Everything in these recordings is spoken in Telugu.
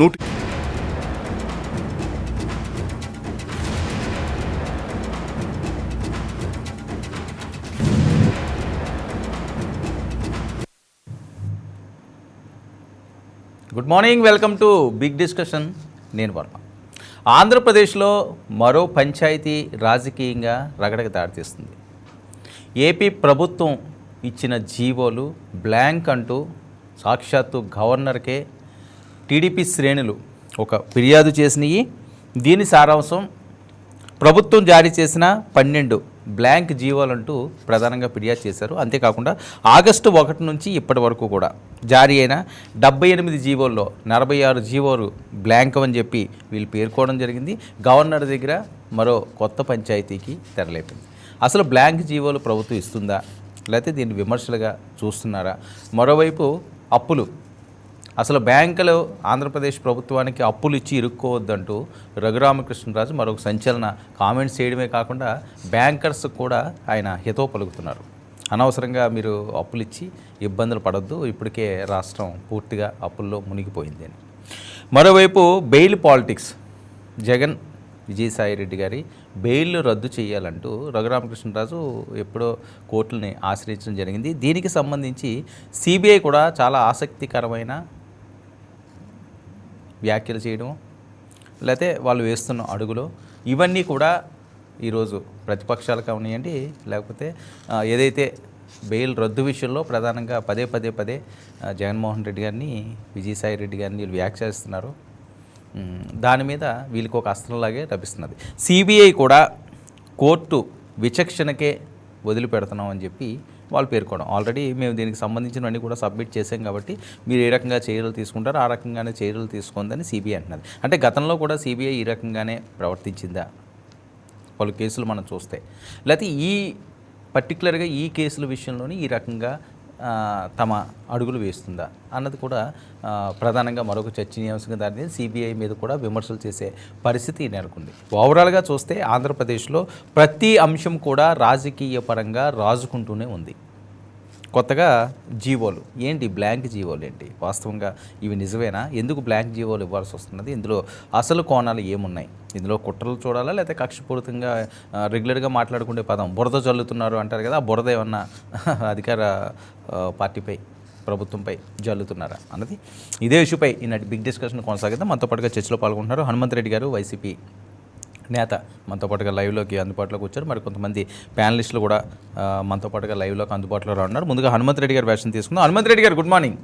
నూటి good morning, welcome to big discussion. నేను వర్మ. ఆంధ్రప్రదేశ్లో మరో పంచాయతీ రాజకీయంగా రగడకు దారితీస్తుంది. ఏపీ ప్రభుత్వం ఇచ్చిన జీవోలు బ్లాంక్ అంటూ సాక్షాత్తు గవర్నర్కే టీడీపీ శ్రేణులు ఒక ఫిర్యాదు చేసినాయి. దీని సారాంశం ప్రభుత్వం జారీ చేసిన 12 బ్లాంక్ జీవోలంటూ ప్రధానంగా ఫిర్యాదు చేశారు. అంతేకాకుండా ఆగస్టు 1 నుంచి ఇప్పటి వరకు కూడా జారీ అయిన 78 జీవోల్లో 46 జీవోలు బ్లాంక్ అని చెప్పి వీళ్ళు పేర్కోవడం జరిగింది. గవర్నర్ దగ్గర మరో కొత్త పంచాయతీకి తెరలేపింది. అసలు బ్లాంక్ జీవోలు ప్రభుత్వం ఇస్తుందా, లేకపోతే దీన్ని విమర్శలుగా చూస్తున్నారా? మరోవైపు అప్పులు, అసలు బ్యాంకులు ఆంధ్రప్రదేశ్ ప్రభుత్వానికి అప్పులు ఇచ్చి ఇరుక్కోవద్దంటూ రఘురామకృష్ణరాజు మరొక సంచలన కామెంట్స్ చేయడమే కాకుండా బ్యాంకర్స్ కూడా ఆయన హితవు పలుకుతున్నారు. అనవసరంగా మీరు అప్పులు ఇచ్చి ఇబ్బందులు పడొద్దు, ఇప్పటికే రాష్ట్రం పూర్తిగా అప్పుల్లో మునిగిపోయింది అని. మరోవైపు బెయిల్ పాలిటిక్స్, జగన్ విజయసాయిరెడ్డి గారి బెయిల్ రద్దు చేయాలంటూ రఘురామకృష్ణరాజు ఎప్పుడో కోర్టుల్ని ఆశ్రయించడం జరిగింది. దీనికి సంబంధించి సిబిఐ కూడా చాలా ఆసక్తికరమైన వ్యాఖ్యలు చేయడం, లేకపోతే వాళ్ళు వేస్తున్న అడుగులు, ఇవన్నీ కూడా ఈరోజు ప్రతిపక్షాలు కానివ్వండి, లేకపోతే ఏదైతే బెయిల్ రద్దు విషయంలో ప్రధానంగా పదే జగన్మోహన్ రెడ్డి గారిని, విజయసాయిరెడ్డి గారిని వీళ్ళు వ్యాఖ్యానిస్తున్నారు. దాని మీద వీళ్ళకి ఒక అస్త్రంలాగే లభిస్తున్నది. సిబిఐ కూడా కోర్టు విచక్షణకే వదిలిపెడుతున్నాం అని చెప్పి వాళ్ళు పేర్కోవడం. ఆల్రెడీ మేము దీనికి సంబంధించినవన్నీ కూడా సబ్మిట్ చేసాం కాబట్టి మీరు ఏ రకంగా చర్యలు తీసుకుంటారో ఆ రకంగానే చర్యలు తీసుకుందని సిబిఐ అంటున్నది. అంటే గతంలో కూడా సిబిఐ ఈ రకంగానే ప్రవర్తించిందా పలు కేసులు మనం చూస్తే, లేకపోతే ఈ పర్టికులర్గా ఈ కేసుల విషయంలోని ఈ రకంగా తమ అడుగులు వేస్తుందా అన్నది కూడా ప్రధానంగా మరొక చర్చనీయాంశంగా దాని సిబిఐ మీద కూడా విమర్శలు చేసే పరిస్థితి నెలకొంది. ఓవరాల్గా చూస్తే ఆంధ్రప్రదేశ్లో ప్రతి అంశం కూడా రాజకీయ పరంగా రాజుకుంటూనే ఉంది. కొత్తగా జీవోలు ఏంటి, బ్లాంక్ జీవోలు ఏంటి, వాస్తవంగా ఇవి నిజమేనా? ఎందుకు బ్లాంక్ జీవోలు ఇవ్వాల్సి వస్తున్నది? ఇందులో అసలు కోణాలు ఏమున్నాయి? ఇందులో కుట్రలు చూడాలా, లేకపోతే కక్షపూరితంగా రెగ్యులర్గా మాట్లాడుకునే పదం బురద జల్లుతున్నారు అంటారు కదా, ఆ బురద ఏమన్నా అధికార పార్టీపై, ప్రభుత్వంపై జల్లుతున్నారా అన్నది ఇదే ఇష్యూపై ఈనాటి బిగ్ డిస్కషన్ కొనసాగిద్దాం. మనతో పాటుగా చర్చలో పాల్గొంటున్నారు హనుమంత్ రెడ్డి గారు, వైసీపీ నేత, మనతో పాటుగా లైవ్లోకి అందుబాటులోకి వచ్చారు. మరి కొంతమంది ప్యానలిస్టులు కూడా మనతో పాటుగా లైవ్లోకి అందుబాటులో ఉన్నారు. ముందుగా హనుమంత్ రెడ్డి గారు వ్యాఖ్యానం తీసుకుందాం. హనుమంత్ రెడ్డి గారు గుడ్ మార్నింగ్.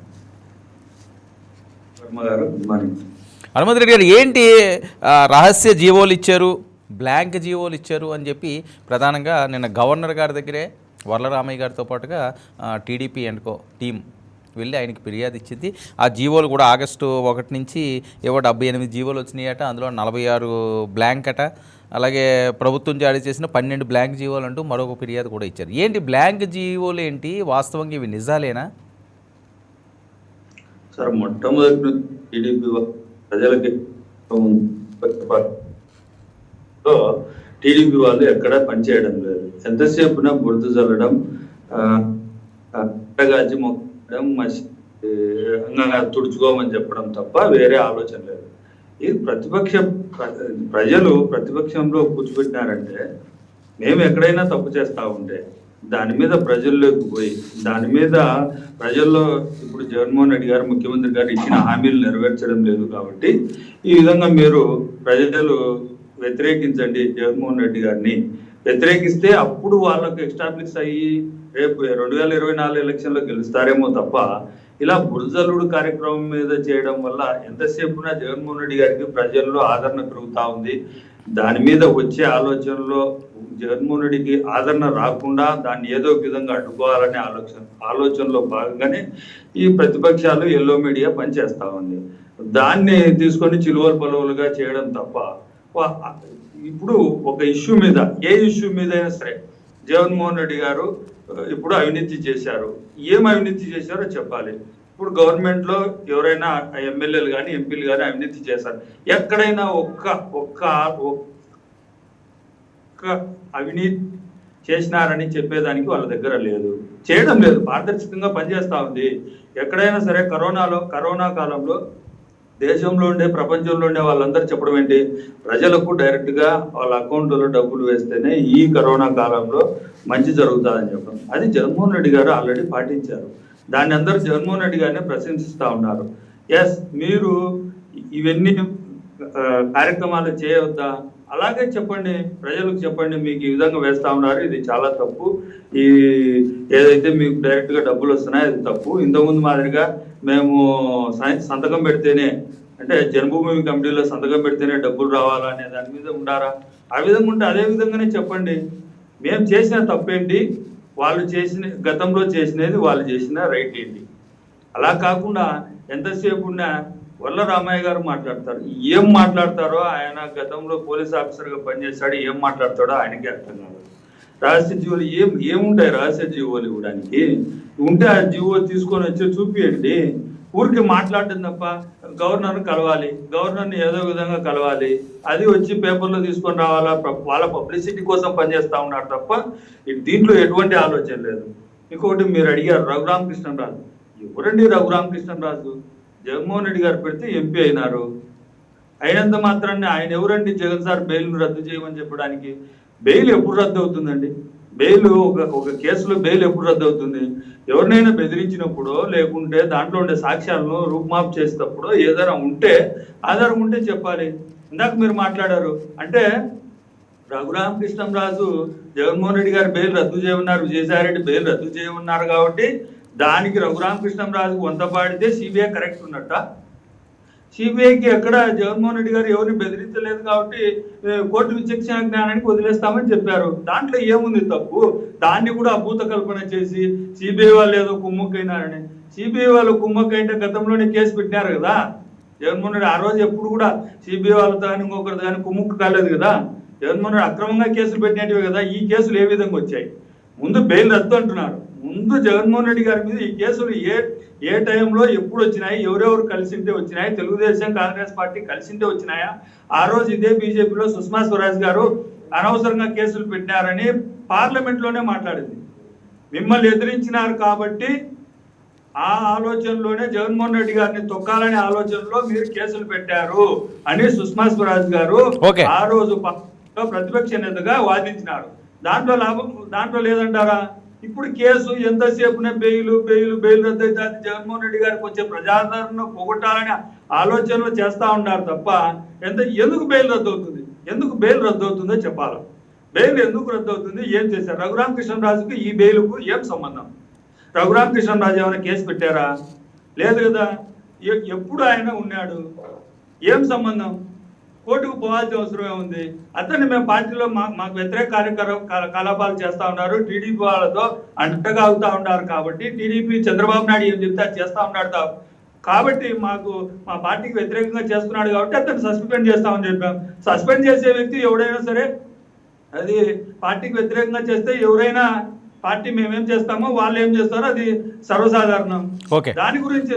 హనుమంత్ రెడ్డి గారు, ఏంటి రహస్య జీవోలు ఇచ్చారు, బ్లాంక్ జీవోలు ఇచ్చారు అని చెప్పి ప్రధానంగా నిన్న గవర్నర్ గారి దగ్గరే వరలరామయ్య గారితో పాటుగా టీడీపీ అండ్ కో టీం వెళ్ళి ఆయనకి ఫిర్యాదు ఇచ్చింది. ఆ జీవోలు కూడా ఆగస్టు 1 నుంచి ఏవో 78 జీవోలు వచ్చినాయట, అందులో 46 బ్లాంక్ అట, అలాగే ప్రభుత్వం జారీ చేసిన 12 బ్లాంక్ జీవోలు అంటూ మరొక ఫిర్యాదు కూడా ఇచ్చారు. ఏంటి బ్లాంక్ జీవోలు ఏంటి, వాస్తవంగా ఇవి నిజాలేనా? సార్, మొట్టమొదటి టీడీపీ ప్రజలకి టీడీపీ వాళ్ళు ఎక్కడా పనిచేయడం లేదు. ఎంతసేపున బురద చల్లడం, గాజి మొక్కడం, తుడుచుకోమని చెప్పడం తప్ప వేరే ఆలోచన లేదు. ఇది ప్రజలు ప్రతిపక్షంలో కూర్చోబెట్టినారంటే, మేము ఎక్కడైనా తప్పు చేస్తా ఉంటే దాని మీద ప్రజల్లోకి పోయి దాని మీద ప్రజల్లో ఇప్పుడు జగన్మోహన్ రెడ్డి గారు, ముఖ్యమంత్రి గారు ఇచ్చిన హామీలు నెరవేర్చడం లేదు కాబట్టి ఈ విధంగా మీరు ప్రజలు వ్యతిరేకించండి, జగన్మోహన్ రెడ్డి గారిని వ్యతిరేకిస్తే అప్పుడు వాళ్ళకు ఎస్టాబ్లిష్ అయ్యి రేపు 2024 ఎలక్షన్లో గెలుస్తారేమో తప్ప ఇలా బురజల్లుడు కార్యక్రమం మీద చేయడం వల్ల ఎంతసేపున జగన్మోహన్ రెడ్డి గారికి ప్రజల్లో ఆదరణ పెరుగుతూ ఉంది. దాని మీద వచ్చే ఆలోచనలో జగన్మోహన్ రెడ్డికి ఆదరణ రాకుండా దాన్ని ఏదో ఒక విధంగా అడ్డుకోవాలనే ఆలోచనలో భాగంగానే ఈ ప్రతిపక్షాలు ఎల్లో మీడియా పనిచేస్తూ ఉంది. దాన్ని తీసుకొని చిలువలు పలువలుగా చేయడం తప్ప ఇప్పుడు ఒక ఇష్యూ మీద, ఏ ఇష్యూ మీద అయినా సరే జగన్మోహన్ రెడ్డి గారు ఇప్పుడు అవినీతి చేశారు, ఏం అవినీతి చేశారో చెప్పాలి. ఇప్పుడు గవర్నమెంట్లో ఎవరైనా ఎమ్మెల్యేలు కానీ ఎంపీలు కానీ అవినీతి చేశారు, ఎక్కడైనా ఒక్క అవినీతి చేసినారని చెప్పేదానికి వాళ్ళ దగ్గర లేదు, చేయడం లేదు, పారదర్శకంగా పనిచేస్తూ ఉంది. ఎక్కడైనా సరే కరోనా కాలంలో దేశంలో ఉండే ప్రపంచంలో ఉండే వాళ్ళందరూ చెప్పడం ఏంటి, ప్రజలకు డైరెక్ట్గా వాళ్ళ అకౌంట్లో డబ్బులు వేస్తేనే ఈ కరోనా కాలంలో మంచి జరుగుతుందని చెప్పడం. అది జగన్మోహన్ రెడ్డి గారు ఆల్రెడీ పాటించారు. దాన్ని అందరూ జగన్మోహన్ రెడ్డి గారిని ప్రశంసిస్తూ ఉన్నారు. ఎస్, మీరు ఇవన్నీ కార్యక్రమాలు చేయవద్దా, అలాగే చెప్పండి, ప్రజలకు చెప్పండి, మీకు ఈ విధంగా వేస్తా ఉన్నారు, ఇది చాలా తప్పు, ఈ ఏదైతే మీకు డైరెక్ట్గా డబ్బులు వస్తున్నాయో అది తప్పు. ఇంతకుముందు మాదిరిగా మేము సంతకం పెడితేనే, అంటే జన్మభూమి కమిటీలో సంతకం పెడితేనే డబ్బులు రావాలా అనే దాని మీద ఉండారా? ఆ విధంగా ఉంటే అదే విధంగానే చెప్పండి. మేము చేసిన తప్పేంటి, వాళ్ళు చేసిన గతంలో చేసినది వాళ్ళు చేసిన రైట్ ఏంటి, అలా కాకుండా ఎంతసేపు ఉన్నా వల్ల రామయ్య గారు మాట్లాడతారు. ఏం మాట్లాడతారో, ఆయన గతంలో పోలీస్ ఆఫీసర్గా పనిచేస్తాడు, ఏం మాట్లాడతాడో ఆయనకే అర్థం కాదు. రహస్య జీవోలు ఏముంటాయి, రహస్య జీవోలు ఇవ్వడానికి ఉంటే ఆ జీవో తీసుకొని వచ్చి చూపియండి. ఊరికి మాట్లాడటం తప్ప గవర్నర్ని కలవాలి, గవర్నర్ని ఏదో విధంగా కలవాలి, అది వచ్చి పేపర్లో తీసుకొని రావాలా, వాళ్ళ పబ్లిసిటీ కోసం పనిచేస్తూ ఉన్నారు తప్ప దీంట్లో ఎటువంటి ఆలోచన లేదు. ఇంకొకటి మీరు అడిగారు రఘురామకృష్ణరాజు. ఎవరండి రఘురామకృష్ణరాజు? జగన్మోహన్ రెడ్డి గారు పెడితే ఎంపీ అయినారు. అయినంత మాత్రాన్ని ఆయన ఎవరండి జగన్ సార్ బెయిల్ రద్దు చేయమని చెప్పడానికి? బెయిల్ ఎప్పుడు రద్దు అవుతుందండి? బెయిల్ ఒక కేసులో బెయిల్ ఎప్పుడు రద్దు అవుతుంది? ఎవరినైనా బెదిరించినప్పుడు, లేకుంటే దాంట్లో ఉండే సాక్ష్యాలను రూపుమాపు చేసేటప్పుడు ఏదైనా ఉంటే, ఆధారం ఉంటే చెప్పాలి. ఇందాక మీరు మాట్లాడారు అంటే రఘురామకృష్ణరాజు జగన్మోహన్ రెడ్డి గారు బెయిల్ రద్దు చేయమన్నారు, విజయసాయిరెడ్డి బెయిల్ రద్దు చేయమన్నారు కాబట్టి దానికి రఘురామకృష్ణరాజుకు వంత పాడితే సిబిఐ కరెక్ట్ ఉన్నట్ట? సిబిఐకి ఎక్కడ జగన్మోహన్ రెడ్డి గారు ఎవరిని బెదిరించలేదు కాబట్టి కోర్టు విచక్షణ జ్ఞానానికి వదిలేస్తామని చెప్పారు. దాంట్లో ఏముంది తప్పు? దాన్ని కూడా అభూత కల్పన చేసి సిబిఐ వాళ్ళు ఏదో కుమ్మక్కైనారని. సిబిఐ వాళ్ళు కుమ్మక్కైంటే గతంలోనే కేసు పెట్టినారు కదా జగన్మోహన్ రెడ్డి. ఆ రోజు ఎప్పుడు కూడా సిబిఐ వాళ్ళతో కానీ ఇంకొకరితో కానీ కుమ్ముక్కు కాలేదు కదా. జగన్మోహన్ రెడ్డి అక్రమంగా కేసులు పెట్టినట్టువే కదా. ఈ కేసులు ఏ విధంగా వచ్చాయి? ముందు బెయిల్ రద్దు అంటున్నారు. ముందు జగన్మోహన్ రెడ్డి గారి మీద ఈ కేసులు ఏ టైంలో ఎప్పుడు వచ్చినాయి, ఎవరెవరు కలిసింటే వచ్చినాయి, తెలుగుదేశం కాంగ్రెస్ పార్టీ కలిసింటే వచ్చినాయా? ఆ రోజు ఇదే బీజేపీలో సుష్మా స్వరాజ్ గారు అనవసరంగా కేసులు పెట్టినారని పార్లమెంట్లోనే మాట్లాడింది. మిమ్మల్ని ఎదిరించినారు కాబట్టి ఆ ఆలోచనలోనే జగన్మోహన్ రెడ్డి గారిని తొక్కాలనే ఆలోచనలో మీరు కేసులు పెట్టారు అని సుష్మా స్వరాజ్ గారు ఆ రోజు ప్రతిపక్ష నేతగా వాదించినారు. దాంట్లో లేదంటారా? ఇప్పుడు కేసు ఎంతసేపునే బెయిల్ రద్దు అయితే అది జగన్మోహన్ రెడ్డి గారికి వచ్చే ప్రజాదరణ పోగొట్టాలని ఆలోచనలు చేస్తూ ఉన్నారు తప్ప ఎందుకు బెయిల్ రద్దు అవుతుంది? ఎందుకు బెయిల్ రద్దు అవుతుందో చెప్పాలి. బెయిల్ ఎందుకు రద్దు అవుతుంది? ఏం చేశారు? రఘురామకృష్ణరాజుకి ఈ బెయిల్కు ఏం సంబంధం? రఘురామకృష్ణరాజు ఏమైనా కేసు పెట్టారా? లేదు కదా. ఎప్పుడు ఆయన ఉన్నాడు? ఏం సంబంధం? కోర్టుకు పోవాల్సిన అవసరమే ఉంది. అతన్ని మేము పార్టీలో మాకు వ్యతిరేక కార్యకలాపాలు చేస్తూ ఉన్నారు, టీడీపీ వాళ్ళతో అంటగా అవుతూ ఉన్నారు కాబట్టి, టీడీపీ చంద్రబాబు నాయుడు ఏం చెప్తే అది చేస్తూ ఉన్నాడు కాబట్టి మా పార్టీకి వ్యతిరేకంగా చేస్తున్నాడు కాబట్టి అతన్ని సస్పెండ్ చేస్తామని చెప్పాం. సస్పెండ్ చేసే వ్యక్తి ఎవడైనా సరే, అది పార్టీకి వ్యతిరేకంగా చేస్తే ఎవరైనా పార్టీ మేమేం చేస్తామో వాళ్ళు ఏం చేస్తారో అది సర్వసాధారణం. దాని గురించి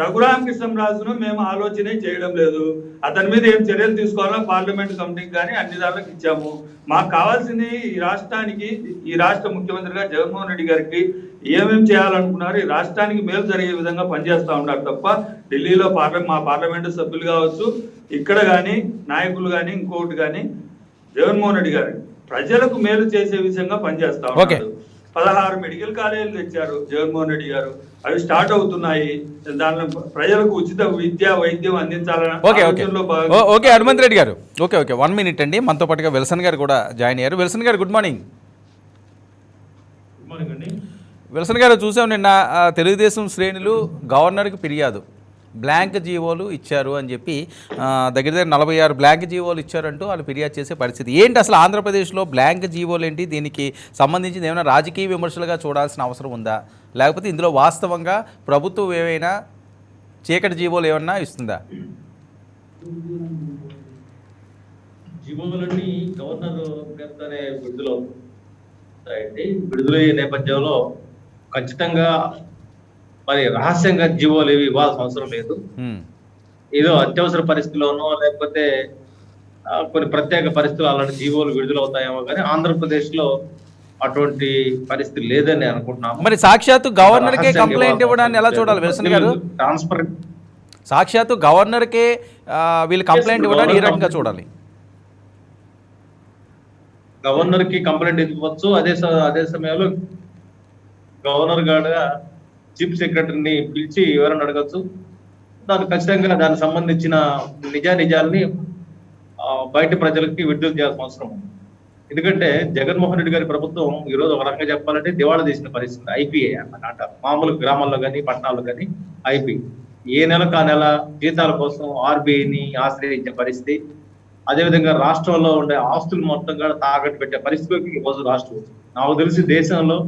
రఘురామకృష్ణరాజును మేము ఆలోచనే చేయడం లేదు. అతని మీద ఏం చర్యలు తీసుకోవాలో పార్లమెంట్ కమిటీకి కానీ అన్ని దానికి ఇచ్చాము. మాకు కావాల్సింది ఈ రాష్ట్ర ముఖ్యమంత్రిగా జగన్మోహన్ రెడ్డి గారికి ఏమేం చేయాలనుకున్నారు, ఈ రాష్ట్రానికి మేలు జరిగే విధంగా పనిచేస్తూ ఉన్నారు తప్ప ఢిల్లీలో మా పార్లమెంటు సభ్యులు కావచ్చు, ఇక్కడ కానీ నాయకులు కానీ ఇంకొకటి కానీ జగన్మోహన్ రెడ్డి గారు ప్రజలకు మేలు చేసే విధంగా పనిచేస్తా ఉన్నారు. 16 మెడికల్ కాలేజీలు తెచ్చారు జగన్మోహన్ రెడ్డి గారు. అవి స్టార్ట్ అవుతున్నాయి. దానిలో ప్రజలకు ఉచిత విద్య వైద్యం అందించాలని. ఓకే హనుమంత్ రెడ్డి గారు, ఓకే 1 మినిట్ అండి. మనతో పాటుగా విల్సన్ గారు కూడా జాయిన్ అయ్యారు. విల్సన్ గారు గుడ్ మార్నింగ్. విల్సన్ గారు, చూసాం నిన్న తెలుగుదేశం శ్రేణులు గవర్నర్కి ఫిర్యాదు, బ్లాంక్ జీవోలు ఇచ్చారు అని చెప్పి దగ్గర 46 బ్లాంక్ జీవోలు ఇచ్చారంటూ వాళ్ళు ఫిర్యాదు చేసే పరిస్థితి ఏంటి? అసలు ఆంధ్రప్రదేశ్లో బ్లాంక్ జీవోలు ఏంటి? దీనికి సంబంధించి ఏమైనా రాజకీయ విమర్శలుగా చూడాల్సిన అవసరం ఉందా, లేకపోతే ఇందులో వాస్తవంగా ప్రభుత్వం ఏమైనా చీకటి జీవోలు ఏమన్నా ఇస్తుందా? జీవోలన్నీ గవర్నర్ గారితోనే విడుదలయ్యే నేపథ్యంలో ఖచ్చితంగా మరి రహస్యంగా జీవోలు ఏవి ఇవ్వాల్సిన అవసరం లేదు. ఏదో అత్యవసర పరిస్థితిలోనో లేకపోతే కొన్ని ప్రత్యేక పరిస్థితులు అలాంటి జీవోలు విడుదలవుతాయేమో కానీ ఆంధ్రప్రదేశ్ లో అటువంటి పరిస్థితి లేదని అనుకుంటున్నాము. మరి సాక్షాత్తు గవర్నర్కే కంప్లైంట్ ఇవ్వడాన్ని ఎలా చూడాలి విల్సన్ గారు? ట్రాన్స్పరెంట్ సాక్షాత్తు గవర్నర్కే వీళ్ళు కంప్లైంట్ ఇవ్వడానికి ఈ రకంగా చూడాలి. గవర్నర్ కి కంప్లైంట్ ఇవ్వచ్చు. అదే సమయంలో గవర్నర్ గారుగా చీఫ్ సెక్రటరీని పిలిచి ఎవరైనా అడగచ్చు. దానికి ఖచ్చితంగా దానికి సంబంధించిన నిజాల్ని బయట ప్రజలకి విడుదల చేయాల్సిన అవసరం ఉంది. ఎందుకంటే జగన్మోహన్ రెడ్డి గారి ప్రభుత్వం ఈరోజు ఒక రకంగా చెప్పాలంటే దివాళా తీసిన పరిస్థితి. ఐపీఏ అన్నమాట. మామూలు గ్రామాల్లో కానీ పట్టణాల్లో కానీ ఐపీ ఏ నెలకు ఆ నెల జీతాల కోసం ఆర్బీఐని ఆశ్రయించే పరిస్థితి. అదేవిధంగా రాష్ట్రంలో ఉండే ఆస్తులు మొత్తం కూడా తాకట్టు పెట్టే పరిస్థితికి ఈ రోజు రాష్ట్రం. నాకు తెలిసి దేశంలో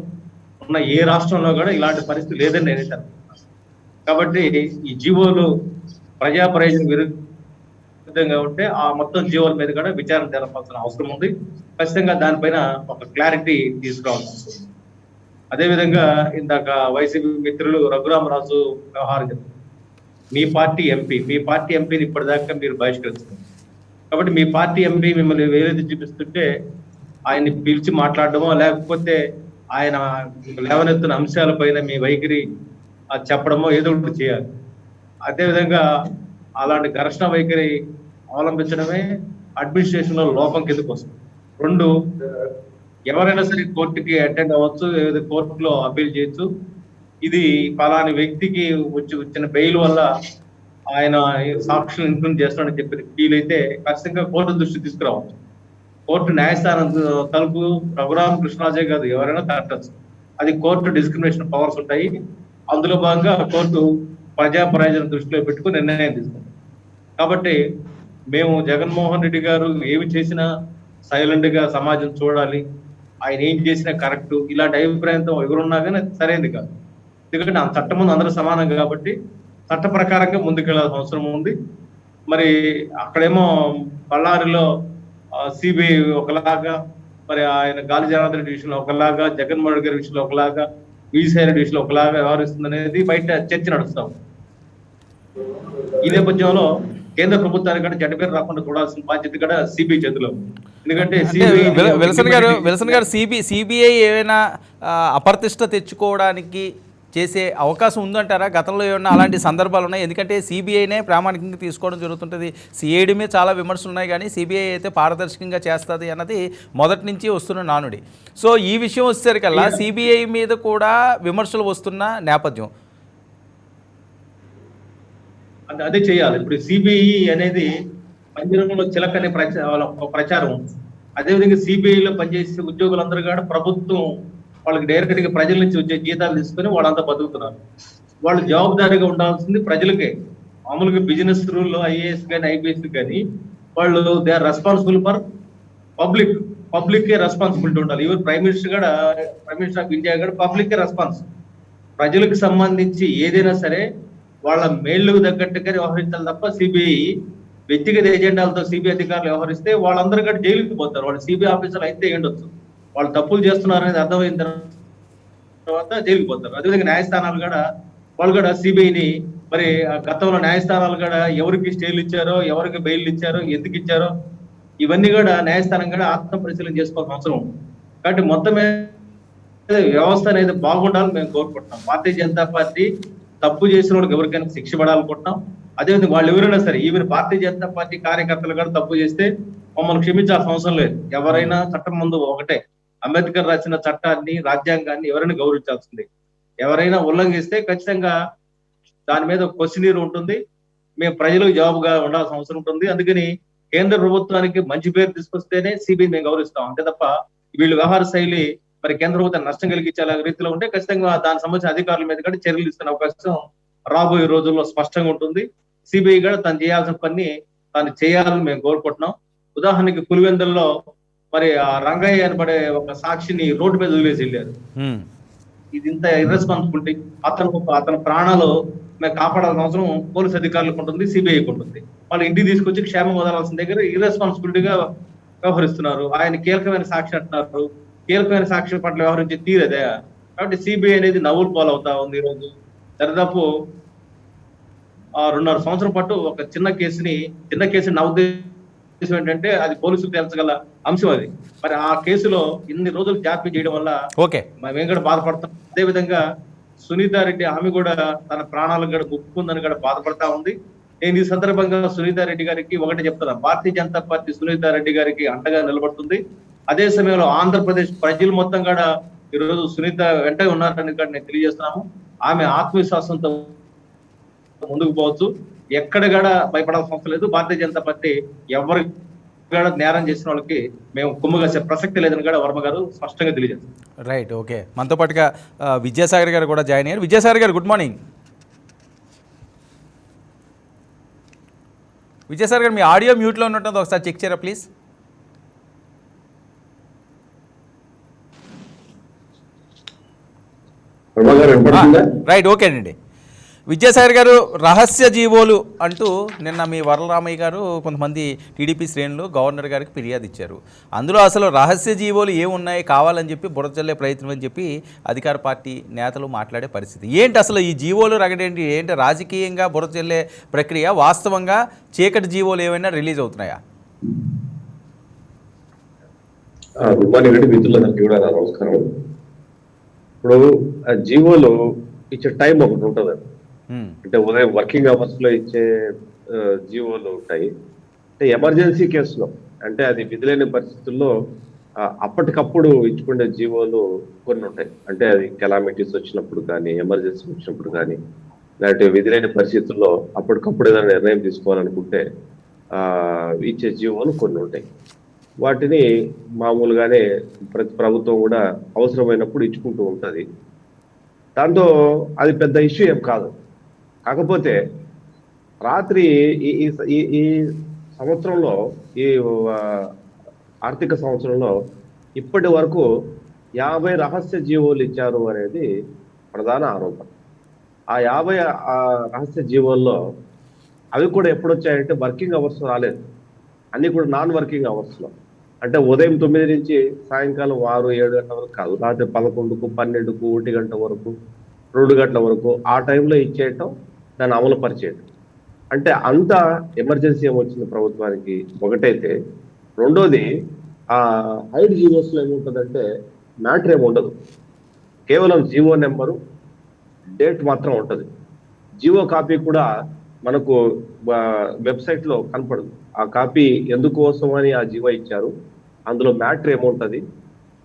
ఉన్న ఏ రాష్ట్రంలో కూడా ఇలాంటి పరిస్థితి లేదని నేనైతే అనుకుంటున్నాను. కాబట్టి ఈ జీవోలు ప్రజా ప్రయోజనం విరుద్ధంగా ఉంటే ఆ మొత్తం జీవోల మీద కూడా విచారణ జరపాల్సిన అవసరం ఉంది. ఖచ్చితంగా దానిపైన ఒక క్లారిటీ తీసుకురావాల్సి వస్తుంది. అదేవిధంగా ఇందాక వైసీపీ మిత్రులు రఘురామరాజు వ్యవహారం మీ పార్టీ ఎంపీని ఇప్పటిదాకా మీరు బహిష్కరిస్తున్నారు. కాబట్టి మీ పార్టీ ఎంపీ మిమ్మల్ని వేరేది చూపిస్తుంటే ఆయన్ని పిలిచి మాట్లాడడమో లేకపోతే ఆయన లేవనెత్తున్న అంశాలపైన మీ వైఖరి చెప్పడమో ఏదో ఒకటి చేయాలి. అదేవిధంగా అలాంటి ఘర్షణ వైఖరి అవలంబించడమే అడ్మినిస్ట్రేషన్ లో లోపం కిందకు వస్తుంది. 2, ఎవరైనా సరే కోర్టుకి అటెండ్ అవ్వచ్చు, కోర్టులో అప్పీల్ చేయొచ్చు. ఇది పలాని వ్యక్తికి వచ్చిన బెయిల్ వల్ల ఆయన సాక్షులు ఇన్ఫ్లుయెన్స్ చేస్తాడని చెప్పి ఫీల్ అయితే ఖచ్చితంగా కోర్టు దృష్టి తీసుకురావచ్చు. కోర్టు న్యాయస్థానం తలుపు రఘురామ కృష్ణరాజే కాదు ఎవరైనా తట్టచ్చు. అది కోర్టు డిస్క్రిమినేషన్ పవర్స్ ఉంటాయి. అందులో భాగంగా కోర్టు ప్రజా ప్రయోజనం దృష్టిలో పెట్టుకుని నిర్ణయం తీసుకుంది. కాబట్టి మేము జగన్మోహన్ రెడ్డి గారు ఏమి చేసినా సైలెంట్ గా సమాజం చూడాలి, ఆయన ఏం చేసినా కరెక్ట్, ఇలాంటి అభిప్రాయంతో ఎవరున్నా కానీ సరైనది కాదు. ఎందుకంటే ఆ చట్టం ముందు అందరూ సమానం కాబట్టి చట్ట ప్రకారంగా ముందుకెళ్లాల్సిన అవసరం ఉంది. మరి అక్కడేమో బళ్ళారిలో సిబిఐ ఒకలాగా, మరి ఆయన గాలి జనార్దన్ రెడ్డి విషయంలో ఒకలాగా, జగన్మోహన్ రెడ్డి గారి విషయంలో ఒకలాగా, విజయసాయి రెడ్డి విషయంలో ఒకలాగా వ్యవహరిస్తుంది అనేది బయట చర్చ నడుస్తాం. ఈ నేపథ్యంలో కేంద్ర ప్రభుత్వానికి కూడా చెడ్డ పేరు రాకుండా చూడాల్సిన బాధ్యత కూడా సిబిఐ చేతిలో. ఎందుకంటే విల్సన్ గారు సిబిఐ ఏమైనా అప్రతిష్ట తెచ్చుకోవడానికి చేసే అవకాశం ఉందంటారా? గతంలో ఏమన్నా అలాంటి సందర్భాలు ఉన్నాయి? ఎందుకంటే సిబిఐనే ప్రామాణికంగా తీసుకోవడం జరుగుతుంటుంది. సిఐడి మీద చాలా విమర్శలు ఉన్నాయి, కానీ సిబిఐ అయితే పారదర్శకంగా చేస్తుంది అన్నది మొదటి నుంచి వస్తున్న నానుడి. సో ఈ విషయం వచ్చేసరికల్లా సిబిఐ మీద కూడా విమర్శలు వస్తున్న నేపథ్యం. అదే చేయాలి. ఇప్పుడు సిబిఐ అనేది పంజరంలో చిలక అనే ప్రచారం. అదేవిధంగా సిబిఐలో పనిచేసే ఉద్యోగులందరూ కూడా ప్రభుత్వం వాళ్ళకి డైరెక్ట్ గా ప్రజల నుంచి వచ్చే జీతాలు తీసుకొని వాళ్ళంతా బతుకుతున్నారు. వాళ్ళు జవాబుదారీగా ఉండాల్సింది ప్రజలకే. మామూలుగా బిజినెస్ రూల్లో ఐఏఎస్ కానీ ఐపీఎస్ కానీ వాళ్ళు they are responsible for public responsibility ఉండాలి. Even prime minister of India కూడా పబ్లిక్ రెస్పాన్స్. ప్రజలకు సంబంధించి ఏదైనా సరే వాళ్ళ మేళ్లకు తగ్గట్టుగా వ్యవహరించాలి తప్ప సిబిఐ వ్యక్తిగత ఎజెండాలతో సిబిఐ అధికారులు వ్యవహరిస్తే వాళ్ళందరూ కూడా జైలుకి పోతారు. వాళ్ళు సిబిఐ ఆఫీసర్లు అయితే ఏండొచ్చు, వాళ్ళు తప్పులు చేస్తున్నారు అనేది అర్థమైన తర్వాత జైలుకి పోతారు. అదేవిధంగా న్యాయస్థానాలు కూడా వాళ్ళు కూడా సిబిఐని మరి గతంలో న్యాయస్థానాలు కూడా ఎవరికి స్టేలు ఇచ్చారో, ఎవరికి బెయిల్ ఇచ్చారో, ఎందుకు ఇచ్చారో ఇవన్నీ కూడా న్యాయస్థానం కూడా ఆత్మ పరిశీలన చేసుకోవాల్సిన అవసరం ఉంది. కాబట్టి మొత్తం వ్యవస్థ అనేది బాగుండాలని మేము కోరుకుంటున్నాం. భారతీయ జనతా పార్టీ తప్పు చేసిన వాళ్ళకి ఎవరికైనా శిక్ష పడాలనుకుంటున్నాం. అదేవిధంగా వాళ్ళు ఎవరైనా సరే, ఈవెన్ భారతీయ జనతా పార్టీ కార్యకర్తలు కూడా తప్పు చేస్తే మమ్మల్ని క్షమించాల్సిన అవసరం లేదు. ఎవరైనా చట్టం ముందు ఒకటే. అంబేద్కర్ రాసిన చట్టాన్ని, రాజ్యాంగాన్ని ఎవరైనా గౌరవించాల్సింది. ఎవరైనా ఉల్లంఘిస్తే ఖచ్చితంగా దాని మీద క్వశ్చనీర్ ఉంటుంది. మేము ప్రజలకు జవాబుగా ఉండాల్సిన అవసరం ఉంటుంది. అందుకని కేంద్ర ప్రభుత్వానికి మంచి పేరు తీసుకొస్తేనే సిబిఐ మేము గౌరవిస్తాం. అంతే తప్ప వీళ్ళు వ్యవహార శైలి మరి కేంద్ర ప్రభుత్వం నష్టం కలిగించే రీతిలో ఉంటే ఖచ్చితంగా దానికి సంబంధించిన అధికారుల మీద కూడా చర్యలు ఇస్తున్న అవకాశం రాబోయే రోజుల్లో స్పష్టంగా ఉంటుంది. సిబిఐ కూడా తను చేయాల్సిన పని తాను చేయాలని మేము కోరుకుంటున్నాం. ఉదాహరణకి పులివెందుల్లో మరి ఆ రంగయ్య అనబడే ఒక సాక్షిని రోడ్డు మీద వదిలేసి వెళ్ళారు. ఇది ఇంత ఇర్రెస్పాన్సిబిలిటీ. అతని ప్రాణాలు మేము కాపాడాల్సిన అవసరం పోలీస్ అధికారులకు ఉంటుంది, సిబిఐకి ఉంటుంది. వాళ్ళు ఇంటికి తీసుకొచ్చి క్షేమం వదలాల్సిన దగ్గర ఇర్రెస్పాన్సిబిలిటీగా వ్యవహరిస్తున్నారు. ఆయన కీలకమైన సాక్షి అంటున్నారు. కీలకమైన సాక్షి పట్ల వ్యవహరించే తీరదే. కాబట్టి సిబిఐ అనేది నవ్వులు పాలవుతా ఉంది. ఈరోజు దాదాపు 2.5 సంవత్సరం పాటు ఒక చిన్న కేసుని నా ఉద్దేశం ఏంటంటే అది పోలీసులు తేల్చగల అంశం అది. మరి ఆ కేసులో ఇన్ని రోజులు జాప్యం చేయడం వల్ల మేము కూడా బాధపడతాం. అదే విధంగా సునీతారెడ్డి ఆమె కూడా తన ప్రాణాలకు కూడా ముప్పు ఉందని కూడా బాధపడతా ఉంది. నేను ఈ సందర్భంగా సునీతారెడ్డి గారికి ఒకటి చెప్తున్నా, భారతీయ జనతా పార్టీ సునీతారెడ్డి గారికి అండగా నిలబడుతుంది. అదే సమయంలో ఆంధ్రప్రదేశ్ ప్రజలు మొత్తం కూడా ఈరోజు సునీత వెంట ఉన్నారని కూడా నేను తెలియజేస్తున్నాము. ఆమె ఆత్మవిశ్వాసంతో ముందుకు పోవచ్చు, ఎక్కడ కూడా భయపడాల్సిన అవసరం లేదు. భారతీయ జనతా పార్టీ ఎవరు కూడా నేరం చేసిన వాళ్ళకి మేము కొమ్ము కాసే ప్రసక్తి లేదని కూడా వర్మ గారు స్పష్టంగా తెలియజేస్తారు. Right, okay. మనతో పాటుగా విద్యాసాగర్ గారు కూడా జాయిన్ అయ్యారు. విద్యాసాగర్ గారు, గుడ్ మార్నింగ్. విద్యాసాగర్ గారు, మీ ఆడియో మ్యూట్లో ఉన్నట్టు ఒకసారి చెక్ చేయరా ప్లీజ్. రైట్, ఓకేనండి. విద్యాసాగర్ గారు, రహస్య జీవోలు అంటూ నిన్న మీ వరలరామయ్య గారు కొంతమంది టీడీపీ శ్రేణులు గవర్నర్ గారికి ఫిర్యాదు ఇచ్చారు. అందులో అసలు రహస్య జీవోలు ఏమున్నాయి, కావాలని చెప్పి బురదజల్లే ప్రయత్నం అని చెప్పి అధికార పార్టీ నేతలు మాట్లాడే పరిస్థితి ఏంటి? అసలు ఈ జీవోలు రగడేంటి? ఏంటి రాజకీయంగా బురదజల్లే ప్రక్రియ? వాస్తవంగా చీకటి జీవోలు ఏమైనా రిలీజ్ అవుతున్నాయా? గుడ్ మార్నింగ్ అండి, మిత్రులందరికీ కూడా నమస్కారం. ఇప్పుడు జీవోలు ఇచ్చే టైం ఒకటి ఉంటుంది. అంటే ఉదయం వర్కింగ్ అవర్స్ లో ఇచ్చే జీవోలు ఉంటాయి. అంటే ఎమర్జెన్సీ కేసులో, అంటే అది విధులేని పరిస్థితుల్లో అప్పటికప్పుడు ఇచ్చుకునే జీవోలు కొన్ని ఉంటాయి. అంటే అది కెలామిటీస్ వచ్చినప్పుడు కానీ, ఎమర్జెన్సీ వచ్చినప్పుడు కానీ, లేదంటే విధులేని పరిస్థితుల్లో అప్పటికప్పుడు ఏదైనా నిర్ణయం తీసుకోవాలనుకుంటే ఇచ్చే జీవోలు కొన్ని ఉంటాయి. వాటిని మామూలుగానే ప్రతి ప్రభుత్వం కూడా అవసరమైనప్పుడు ఇచ్చుకుంటూ ఉంటుంది. దాంతో అది పెద్ద ఇష్యూ ఏం కాదు. కాకపోతే రాత్రి ఈ సంవత్సరంలో, ఈ ఆర్థిక సంవత్సరంలో ఇప్పటి వరకు 50 రహస్య జీవోలు ఇచ్చారు అనేది ప్రధాన ఆరోపణ. ఆ 50 రహస్య జీవోల్లో అవి కూడా ఎప్పుడు వచ్చాయంటే వర్కింగ్ అవర్స్ రాలేదు. అన్ని కూడా నాన్ వర్కింగ్ అవర్స్లో, అంటే ఉదయం 9 నుంచి సాయంకాలం 6, 7 గంటల వరకు కాదు, రాత్రి 11కు, 12కు, 1 గంట వరకు, 2 గంటల వరకు ఆ టైంలో ఇచ్చేయటం, దాన్ని అమలు పరిచేయటం. అంటే అంత ఎమర్జెన్సీ ఏమొచ్చింది ప్రభుత్వానికి ఒకటైతే, రెండోది ఆ హైడ్ జీవోస్లో ఏముంటుందంటే మ్యాటర్ ఏమి ఉండదు, కేవలం జీవో నెంబరు, డేట్ మాత్రం ఉంటుంది. జీవో కాపీ కూడా మనకు వెబ్సైట్లో కనపడదు. ఆ కాపీ ఎందుకోసం అని ఆ జీవో ఇచ్చారు, అందులో మ్యాటర్ ఏముంటుంది,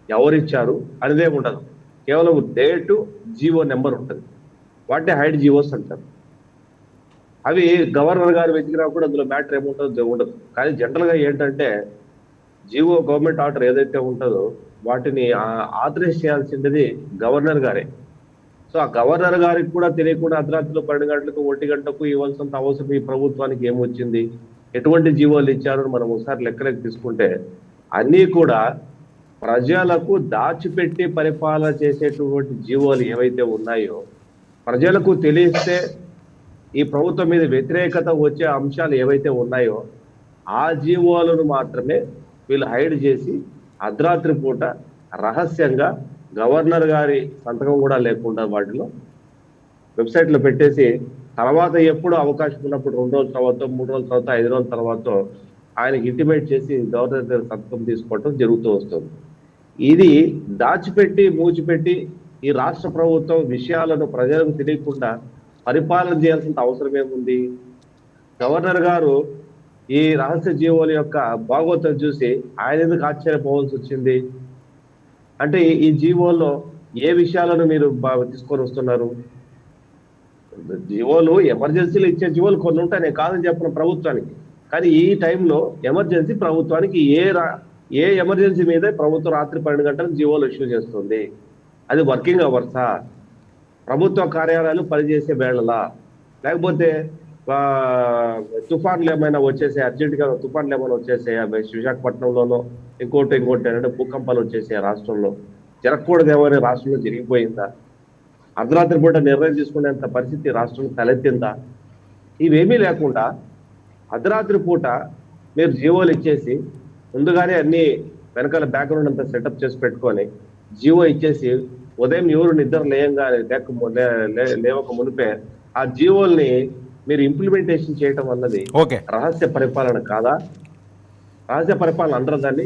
ఎవరిచ్చారు అనేదే ఉండదు. కేవలం డేటు, జీవో నెంబర్ ఉంటుంది. వాటిని హైడ్ జీవోస్ అంటారు. అవి గవర్నర్ గారు వెతికినా కూడా అందులో మ్యాటర్ ఏముంటుందో ఉండదు. కానీ జనరల్గా ఏంటంటే జీవో, గవర్నమెంట్ ఆర్డర్ ఏదైతే ఉంటుందో వాటిని ఆథరైజ్ చేయాల్సింది గవర్నర్ గారే. సో ఆ గవర్నర్ గారికి కూడా తెలియకుండా అర్ధరాత్రిలో 12 గంటలకు, 1 గంటకు ఇవ్వాల్సినంత అవసరం ఈ ప్రభుత్వానికి ఏమొచ్చింది, ఎటువంటి జీవోలు ఇచ్చారని మనం ఒకసారి లెక్కలకి తీసుకుంటే అన్నీ కూడా ప్రజలకు దాచిపెట్టి పరిపాలన చేసేటువంటి జీవోలు ఏవైతే ఉన్నాయో, ప్రజలకు తెలిస్తే ఈ ప్రభుత్వం మీద వ్యతిరేకత వచ్చే అంశాలు ఏవైతే ఉన్నాయో ఆ జీవోలను మాత్రమే వీళ్ళు హైడ్ చేసి అర్ధరాత్రి పూట రహస్యంగా గవర్నర్ గారి సంతకం కూడా లేకుండా వాటిలో వెబ్సైట్లో పెట్టేసి, తర్వాత ఎప్పుడు అవకాశం ఉన్నప్పుడు 2 రోజుల తర్వాత, 3 రోజుల తర్వాత, 5 రోజుల తర్వాత ఆయనకి ఇంటిమేట్ చేసి గవర్నర్ గారి సంతకం తీసుకోవటం జరుగుతూ వస్తుంది. ఇది దాచిపెట్టి మూచిపెట్టి ఈ రాష్ట్ర ప్రభుత్వం విషయాలను ప్రజలకు తెలియకుండా పరిపాలన చేయాల్సిన అవసరం ఏముంది? గవర్నర్ గారు ఈ రహస్య జీవోల యొక్క భాగోతం చూసి ఆయన ఎందుకు ఆశ్చర్యపోవాల్సి వచ్చింది? అంటే ఈ జీవోల్లో ఏ విషయాలను మీరు తీసుకొని వస్తున్నారు? జీవోలు ఎమర్జెన్సీలు ఇచ్చే జీవోలు కొన్ని ఉంటాయి, నేను కాదని చెప్పిన ప్రభుత్వానికి. కానీ ఈ టైంలో ఎమర్జెన్సీ ప్రభుత్వానికి ఏ ఎమర్జెన్సీ మీద ప్రభుత్వం రాత్రి 12 గంటలకు జీవోలు ఇష్యూ చేస్తుంది? అది వర్కింగ్ అవర్సా? ప్రభుత్వ కార్యాలయాలు పనిచేసే వేళలా? లేకపోతే తుఫాన్లు ఏమైనా వచ్చేసాయి, అర్జెంటుగా తుఫాన్లు ఏమైనా వచ్చేసాయా విశాఖపట్నంలోనో, ఇంకోటి అంటే భూకంపాలు వచ్చేసాయి రాష్ట్రంలో? జరగకూడదు ఏమైనా రాష్ట్రంలో జరిగిపోయిందా? అర్ధరాత్రి పూట నిర్ణయం తీసుకునేంత పరిస్థితి రాష్ట్రంలో తలెత్తిందా? ఇవేమీ లేకుండా అర్ధరాత్రి పూట మీరు జీవోలు ఇచ్చేసి, ముందుగానే అన్ని వెనకాల బ్యాక్గ్రౌండ్ అంతా సెటప్ చేసి పెట్టుకొని జీవో ఇచ్చేసి, ఉదయం ఎవరు నిద్ర లేవక మునిపే ఆ జీవోల్ని మీరు ఇంప్లిమెంటేషన్ చేయటం అన్నది రహస్య పరిపాలన కాదా? రహస్య పరిపాలన అంటారు దాన్ని.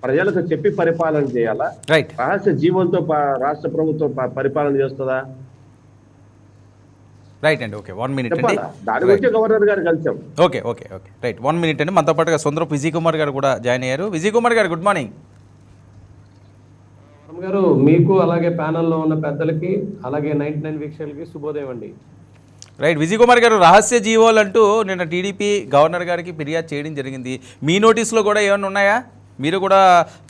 ప్రజలకు చెప్పి పరిపాలన చేయాలా? రహస్య జీవోలతో రాష్ట్ర ప్రభుత్వం పరిపాలన చేస్తుందా? రైట్ అండి. ఓకే, 1 మినిట్ అండి. చెప్పాలా దాని గురించి గవర్నర్ గారు కలిసాం. Okay okay okay right, 1 minute అండి. మనతో పాటుగా సుందరపు విజయ్ కుమార్ గారు కూడా జాయిన్ అయ్యారు. విజయ్ కుమార్ గారు, గుడ్ మార్నింగ్. గారు, మీకు అలాగే ప్యానెల్లో ఉన్న పెద్దలకి అలాగే 99 వీక్షకులకి శుభోదయం అండి. రైట్, విజయ్ కుమార్ గారు, రహస్య జీవోలు అంటూ నిన్న టీడీపీ గవర్నర్ గారికి ఫిర్యాదు చేయడం జరిగింది. మీ నోటీసులో కూడా ఏమైనా ఉన్నాయా? మీరు కూడా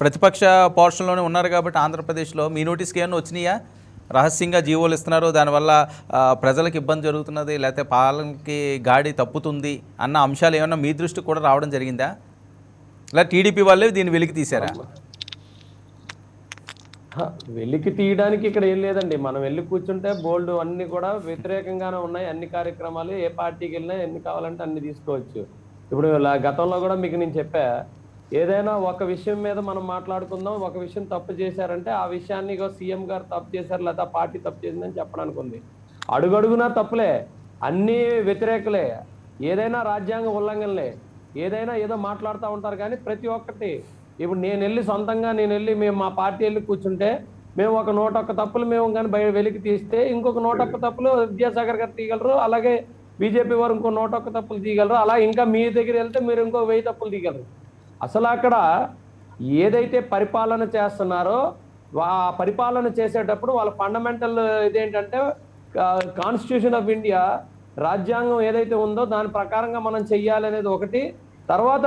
ప్రతిపక్ష పోర్షన్లోనే ఉన్నారు కాబట్టి ఆంధ్రప్రదేశ్లో మీ నోటీస్కి ఏమైనా వచ్చినాయా? రహస్యంగా జీవోలు ఇస్తున్నారు, దానివల్ల ప్రజలకు ఇబ్బంది జరుగుతున్నది, లేకపోతే పాలనకి గాడి తప్పుతుంది అన్న అంశాలు ఏమన్నా మీ దృష్టికి కూడా రావడం జరిగిందా? లేదా టీడీపీ వాళ్ళే దీన్ని వెలికి తీశారా? వెలికి తీయడానికి ఇక్కడ ఏం లేదండి. మనం వెళ్ళి కూర్చుంటే బోల్డ్ అన్ని కూడా వ్యతిరేకంగానే ఉన్నాయి. అన్ని కార్యక్రమాలు ఏ పార్టీకి వెళ్ళినా ఎన్ని కావాలంటే అన్ని తీసుకోవచ్చు. ఇప్పుడు గతంలో కూడా మీకు నేను చెప్పా, ఏదైనా ఒక విషయం మీద మనం మాట్లాడుకుందాం, ఒక విషయం తప్పు చేశారంటే ఆ విషయాన్ని సీఎం గారు తప్పు చేశారు లేదా పార్టీ తప్పు చేసిందని చెప్పడానికి ఉంది. అడుగడుగునా తప్పులే, అన్ని వ్యతిరేకులే, ఏదైనా రాజ్యాంగ ఉల్లంఘనలే, ఏదైనా ఏదో మాట్లాడుతూ ఉంటారు. కానీ ప్రతి ఒక్కటి ఇప్పుడు సొంతంగా మేము మా పార్టీ వెళ్ళి కూర్చుంటే మేము ఒక 101 తప్పులు మేము కానీ వెలికి తీస్తే ఇంకొక 101 తప్పులు విద్యాసాగర్ గారు తీయగలరు, అలాగే బీజేపీ వారు ఇంకో 101 తప్పులు తీయగలరు, అలా ఇంకా మీ దగ్గర వెళ్తే మీరు ఇంకో 1000 తప్పులు తీయగలరు. అసలు అక్కడ ఏదైతే పరిపాలన చేస్తున్నారో ఆ పరిపాలన చేసేటప్పుడు వాళ్ళ ఫండమెంటల్ ఇదేంటంటే కాన్స్టిట్యూషన్ ఆఫ్ ఇండియా, రాజ్యాంగం ఏదైతే ఉందో దాని ప్రకారంగా మనం చెయ్యాలనేది ఒకటి, తర్వాత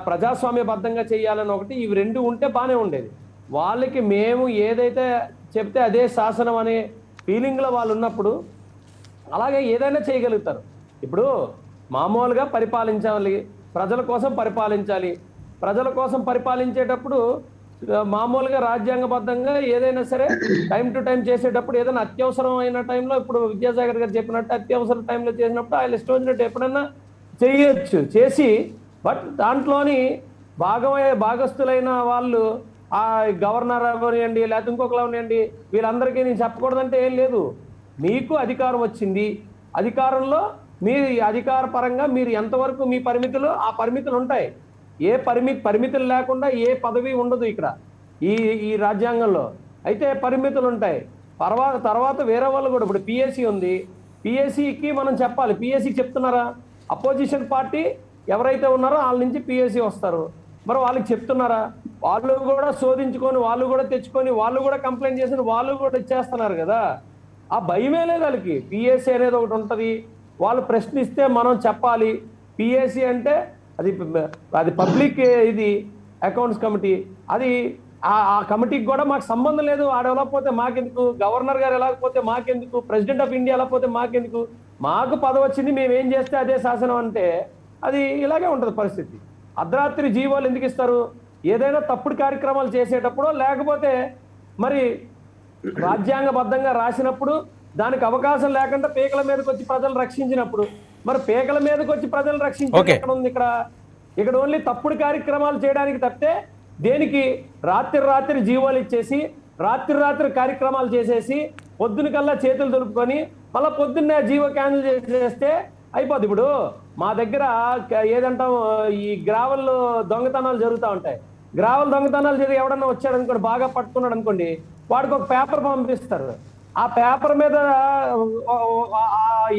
ప్రజాస్వామ్యబద్ధంగా చెయ్యాలని ఒకటి. ఇవి రెండు ఉంటే బాగానే ఉండేది. వాళ్ళకి మేము ఏదైతే చెప్తే అదే శాసనం అనే ఫీలింగ్లో వాళ్ళు ఉన్నప్పుడు అలాగే ఏదైనా చేయగలుగుతారు. ఇప్పుడు మామూలుగా పరిపాలించాలి, ప్రజల కోసం పరిపాలించాలి. ప్రజల కోసం పరిపాలించేటప్పుడు మామూలుగా రాజ్యాంగబద్ధంగా ఏదైనా సరే టైం టు టైం చేసేటప్పుడు ఏదైనా అత్యవసరమైన టైంలో, ఇప్పుడు విద్యాసాగర్ గారు చెప్పినట్టు అత్యవసర టైంలో చేసినప్పుడు ఆయన ఇష్టం వచ్చినట్టు ఎప్పుడన్నా చేయొచ్చు, చేసి బట్ దాంట్లోని భాగస్తులైన వాళ్ళు ఆ గవర్నర్ అవనివ్వండి లేకపోతే ఇంకొకరు అవనివ్వండి వీళ్ళందరికీ నేను చెప్పకూడదంటే ఏం లేదు. మీకు అధికారం వచ్చింది, అధికారంలో మీ అధికార పరంగా మీరు ఎంతవరకు మీ పరిమితులు, ఆ పరిమితులు ఉంటాయి. ఏ పరిమితులు లేకుండా ఏ పదవి ఉండదు ఇక్కడ ఈ రాజ్యాంగంలో. అయితే పరిమితులు ఉంటాయి. తర్వాత వేరే వాళ్ళు కూడా, ఇప్పుడు పిఎస్సి ఉంది, పిఎస్సికి మనం చెప్పాలి. పిఎస్సికి చెప్తున్నారా? అపోజిషన్ పార్టీ ఎవరైతే ఉన్నారో వాళ్ళ నుంచి పిఎస్సి వస్తారు, మరి వాళ్ళకి చెప్తున్నారా? వాళ్ళు కూడా శోధించుకొని, వాళ్ళు కూడా తెచ్చుకొని, వాళ్ళు కూడా కంప్లైంట్ చేసి వాళ్ళు కూడా ఇచ్చేస్తున్నారు కదా. ఆ భయమే లేదు వాళ్ళకి. పిఎస్సి అనేది ఒకటి ఉంటుంది, వాళ్ళు ప్రశ్నిస్తే మనం చెప్పాలి. పిఎస్సి అంటే అది పబ్లిక్ ఇది అకౌంట్స్ కమిటీ, అది ఆ కమిటీకి కూడా మాకు సంబంధం లేదు. ఆడ వెళ్ళకపోతే మాకెందుకు, గవర్నర్ గారు వెళ్ళకపోతే మాకెందుకు, ప్రెసిడెంట్ ఆఫ్ ఇండియా వెళ్ళకపోతే మాకెందుకు, మాకు పదవి వచ్చింది మేము ఏం చేస్తే అదే శాసనం అంటే అది ఇలాగే ఉంటుంది పరిస్థితి. అర్ధరాత్రి జీవోలు ఎందుకు ఇస్తారు? ఏదైనా తప్పుడు కార్యక్రమాలు చేసేటప్పుడు, లేకపోతే మరి రాజ్యాంగబద్ధంగా రాసినప్పుడు దానికి అవకాశం లేకుండా పీకల మీదకి వచ్చి ప్రజలు రక్షించినప్పుడు, మరి పీకల మీదకి వచ్చి ప్రజలు రక్షించేది ఎక్కడ ఉంది? ఇక్కడ ఓన్లీ తప్పుడు కార్యక్రమాలు చేయడానికి తప్పితే దేనికి? రాత్రి జీవోలు ఇచ్చేసి రాత్రి కార్యక్రమాలు చేసేసి పొద్దున కల్లా చేతులు దులుపుకొని మళ్ళీ పొద్దున్నే జీవో క్యాన్సిల్ చేస్తే అయిపోద్ది. ఇప్పుడు మా దగ్గర ఏదంటాం, ఈ గ్రావెల్ దొంగతనాలు జరుగుతూ ఉంటాయి. గ్రావెల్ దొంగతనాలు జరిగి ఎవడన్నా వచ్చాడు అనుకోండి, బాగా పట్టుకున్నాడు అనుకోండి, వాడికి ఒక పేపర్ పంపిస్తారు. ఆ పేపర్ మీద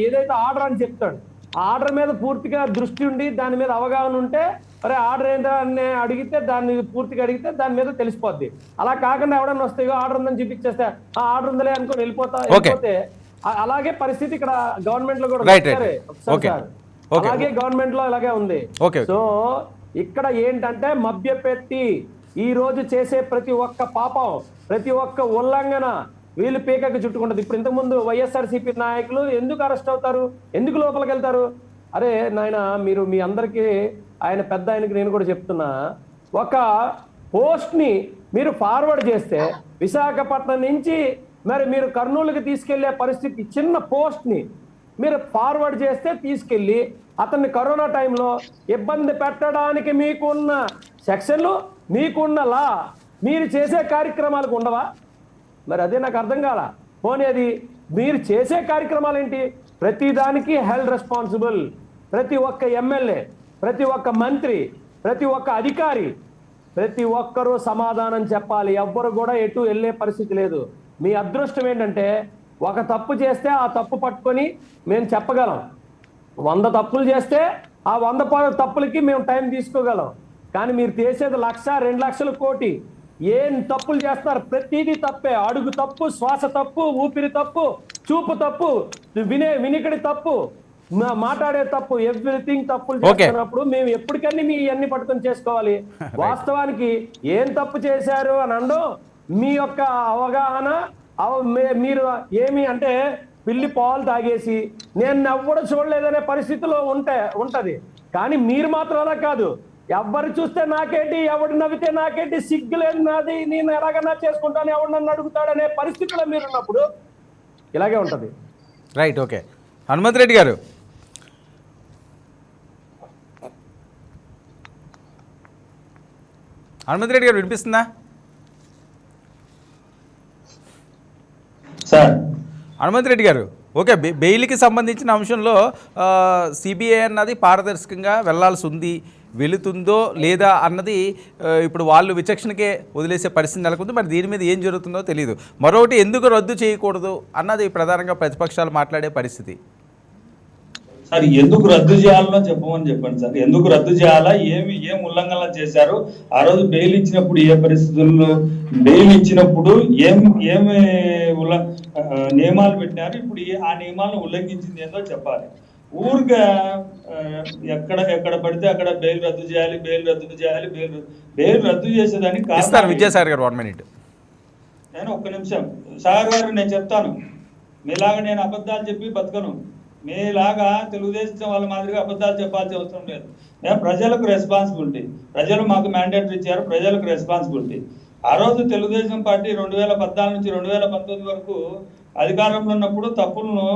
ఏదైతే ఆర్డర్ అని చెప్తాడు, ఆ ఆర్డర్ మీద పూర్తిగా దృష్టి ఉండి దాని మీద అవగాహన ఉంటే, అరే ఆర్డర్ ఏంటో అని అడిగితే దాన్ని పూర్తిగా అడిగితే దాని మీద తెలిసిపోద్ది. అలా కాకుండా ఎవడన్నా వస్తాయో ఆర్డర్ ఉందని చూపించేస్తే ఆ ఆర్డర్ ఉందలే అనుకుని వెళ్ళిపోతే అలాగే పరిస్థితి ఇక్కడ గవర్నమెంట్ లో కూడా అలాగే గవర్నమెంట్ లో అలాగే ఉంది. సో ఇక్కడ ఏంటంటే మభ్యపెట్టి ఈ రోజు చేసే ప్రతి ఒక్క పాపం, ప్రతి ఒక్క ఉల్లంఘన వీళ్ళు పీకకి చుట్టుకుంటది. ఇప్పుడు ఇంతకుముందు వైఎస్ఆర్సీపీ నాయకులు ఎందుకు అరెస్ట్ అవుతారు, ఎందుకు లోపలికి వెళ్తారు? అరే నాయన, మీరు మీ అందరికీ ఆయన పెద్ద ఆయనకి నేను కూడా చెప్తున్నా, ఒక పోస్ట్ ని మీరు ఫార్వర్డ్ చేస్తే విశాఖపట్నం నుంచి మరి మీరు కర్నూలుకి తీసుకెళ్లే పరిస్థితి, చిన్న పోస్ట్ ని మీరు ఫార్వర్డ్ చేస్తే తీసుకెళ్లి అతన్ని కరోనా టైంలో ఇబ్బంది పెట్టడానికి మీకున్న సెక్షన్లు, మీకున్న లా, మీరు చేసే కార్యక్రమాలకు ఉండవా? మరి అదే నాకు అర్థం కాల. పోనీ అది మీరు చేసే కార్యక్రమాలు ఏంటి? ప్రతి దానికి హెల్డ్ రెస్పాన్సిబుల్. ప్రతి ఒక్క ఎమ్మెల్యే, ప్రతి ఒక్క మంత్రి, ప్రతి ఒక్క అధికారి, ప్రతి ఒక్కరూ సమాధానం చెప్పాలి. ఎవ్వరు కూడా ఎటు వెళ్ళే పరిస్థితి లేదు. మీ అదృష్టం ఏంటంటే ఒక తప్పు చేస్తే ఆ తప్పు పట్టుకొని మేము చెప్పగలం. 100 తప్పులు చేస్తే ఆ 100 తప్పులకి మేము టైం తీసుకోగలం. కానీ మీరు చేసేది 1,00,000, 2,00,000 కోటి ఏం తప్పులు చేస్తారు? ప్రతిదీ తప్పే. అడుగు తప్పు, శ్వాస తప్పు, ఊపిరి తప్పు, చూపు తప్పు, వినికిడి తప్పు, మాట్లాడే తప్పు, ఎవ్రీథింగ్ తప్పులు చేస్తున్నప్పుడు మేము ఎప్పటికన్నీ మీ అన్ని పట్టుకొని చేసుకోవాలి. వాస్తవానికి ఏం తప్పు చేశారు అని అనడం మీ యొక్క అవగాహన. మీరు ఏమి అంటే పిల్లి పాలు తాగేసి నేను నవ్వడం చూడలేదనే పరిస్థితిలో ఉంటది. కానీ మీరు మాత్రం అలా కాదు. ఎవరు చూస్తే నాకేంటి, ఎవడు నవ్వితే నాకేంటి, సిగ్గులేదు నాది, నేను ఎలాగన్నా చేసుకుంటాను, ఎవడు నన్ను అడుగుతాడనే పరిస్థితిలో మీరున్నప్పుడు ఇలాగే ఉంటది. Right, okay. హనుమంతరెడ్డి గారు, హనుమంతరెడ్డి గారు వినిపిస్తుందా సార్? హనుమంతరెడ్డి గారు, ఓకే. బెయిల్కి సంబంధించిన అంశంలో సిబిఐ అన్నది పారదర్శకంగా వెళ్లాల్సి ఉంది. వెళుతుందో లేదా అన్నది ఇప్పుడు వాళ్ళు విచక్షణకే వదిలేసే పరిస్థితి నెలకొంది. మరి దీని మీద ఏం జరుగుతుందో తెలియదు. మరొకటి, ఎందుకు రద్దు చేయకూడదు అన్నది ప్రధానంగా ప్రతిపక్షాలు మాట్లాడే పరిస్థితి. సార్, ఎందుకు రద్దు చేయాలనో చెప్పండి సార్. ఎందుకు రద్దు చేయాలా, ఏం ఉల్లంఘన చేశారు? ఆ రోజు బెయిల్ ఇచ్చినప్పుడు ఏ పరిస్థితుల్లో బెయిల్ ఇచ్చినప్పుడు ఏమి నియమాలు పెట్టినారు? ఇప్పుడు ఆ నియమాలను ఉల్లంఘించింది ఏందో చెప్పాలి. ఊరిగా ఎక్కడ పడితే అక్కడ బెయిల్ రద్దు చేయాలి, బెయిల్ రద్దు చేసేదానికి విద్యాసాగర్ గారు 1 minute. నేను 1 నిమిషం సాగర్ గారు, నేను చెప్తాను. మీలాగా నేను అబద్ధాలు చెప్పి బతకను. మీలాగా తెలుగుదేశం వాళ్ళ మాదిరిగా అబద్ధాలు చెప్పాల్సిన అవసరం లేదు. మేము ప్రజలకు రెస్పాన్సిబిలిటీ, ప్రజలు మాకు మ్యాండేట్ ఇచ్చారు, ప్రజలకు రెస్పాన్సిబిలిటీ. ఆ రోజు తెలుగుదేశం పార్టీ 2014 నుంచి 2019 వరకు అధికారంలో ఉన్నప్పుడు తప్పులను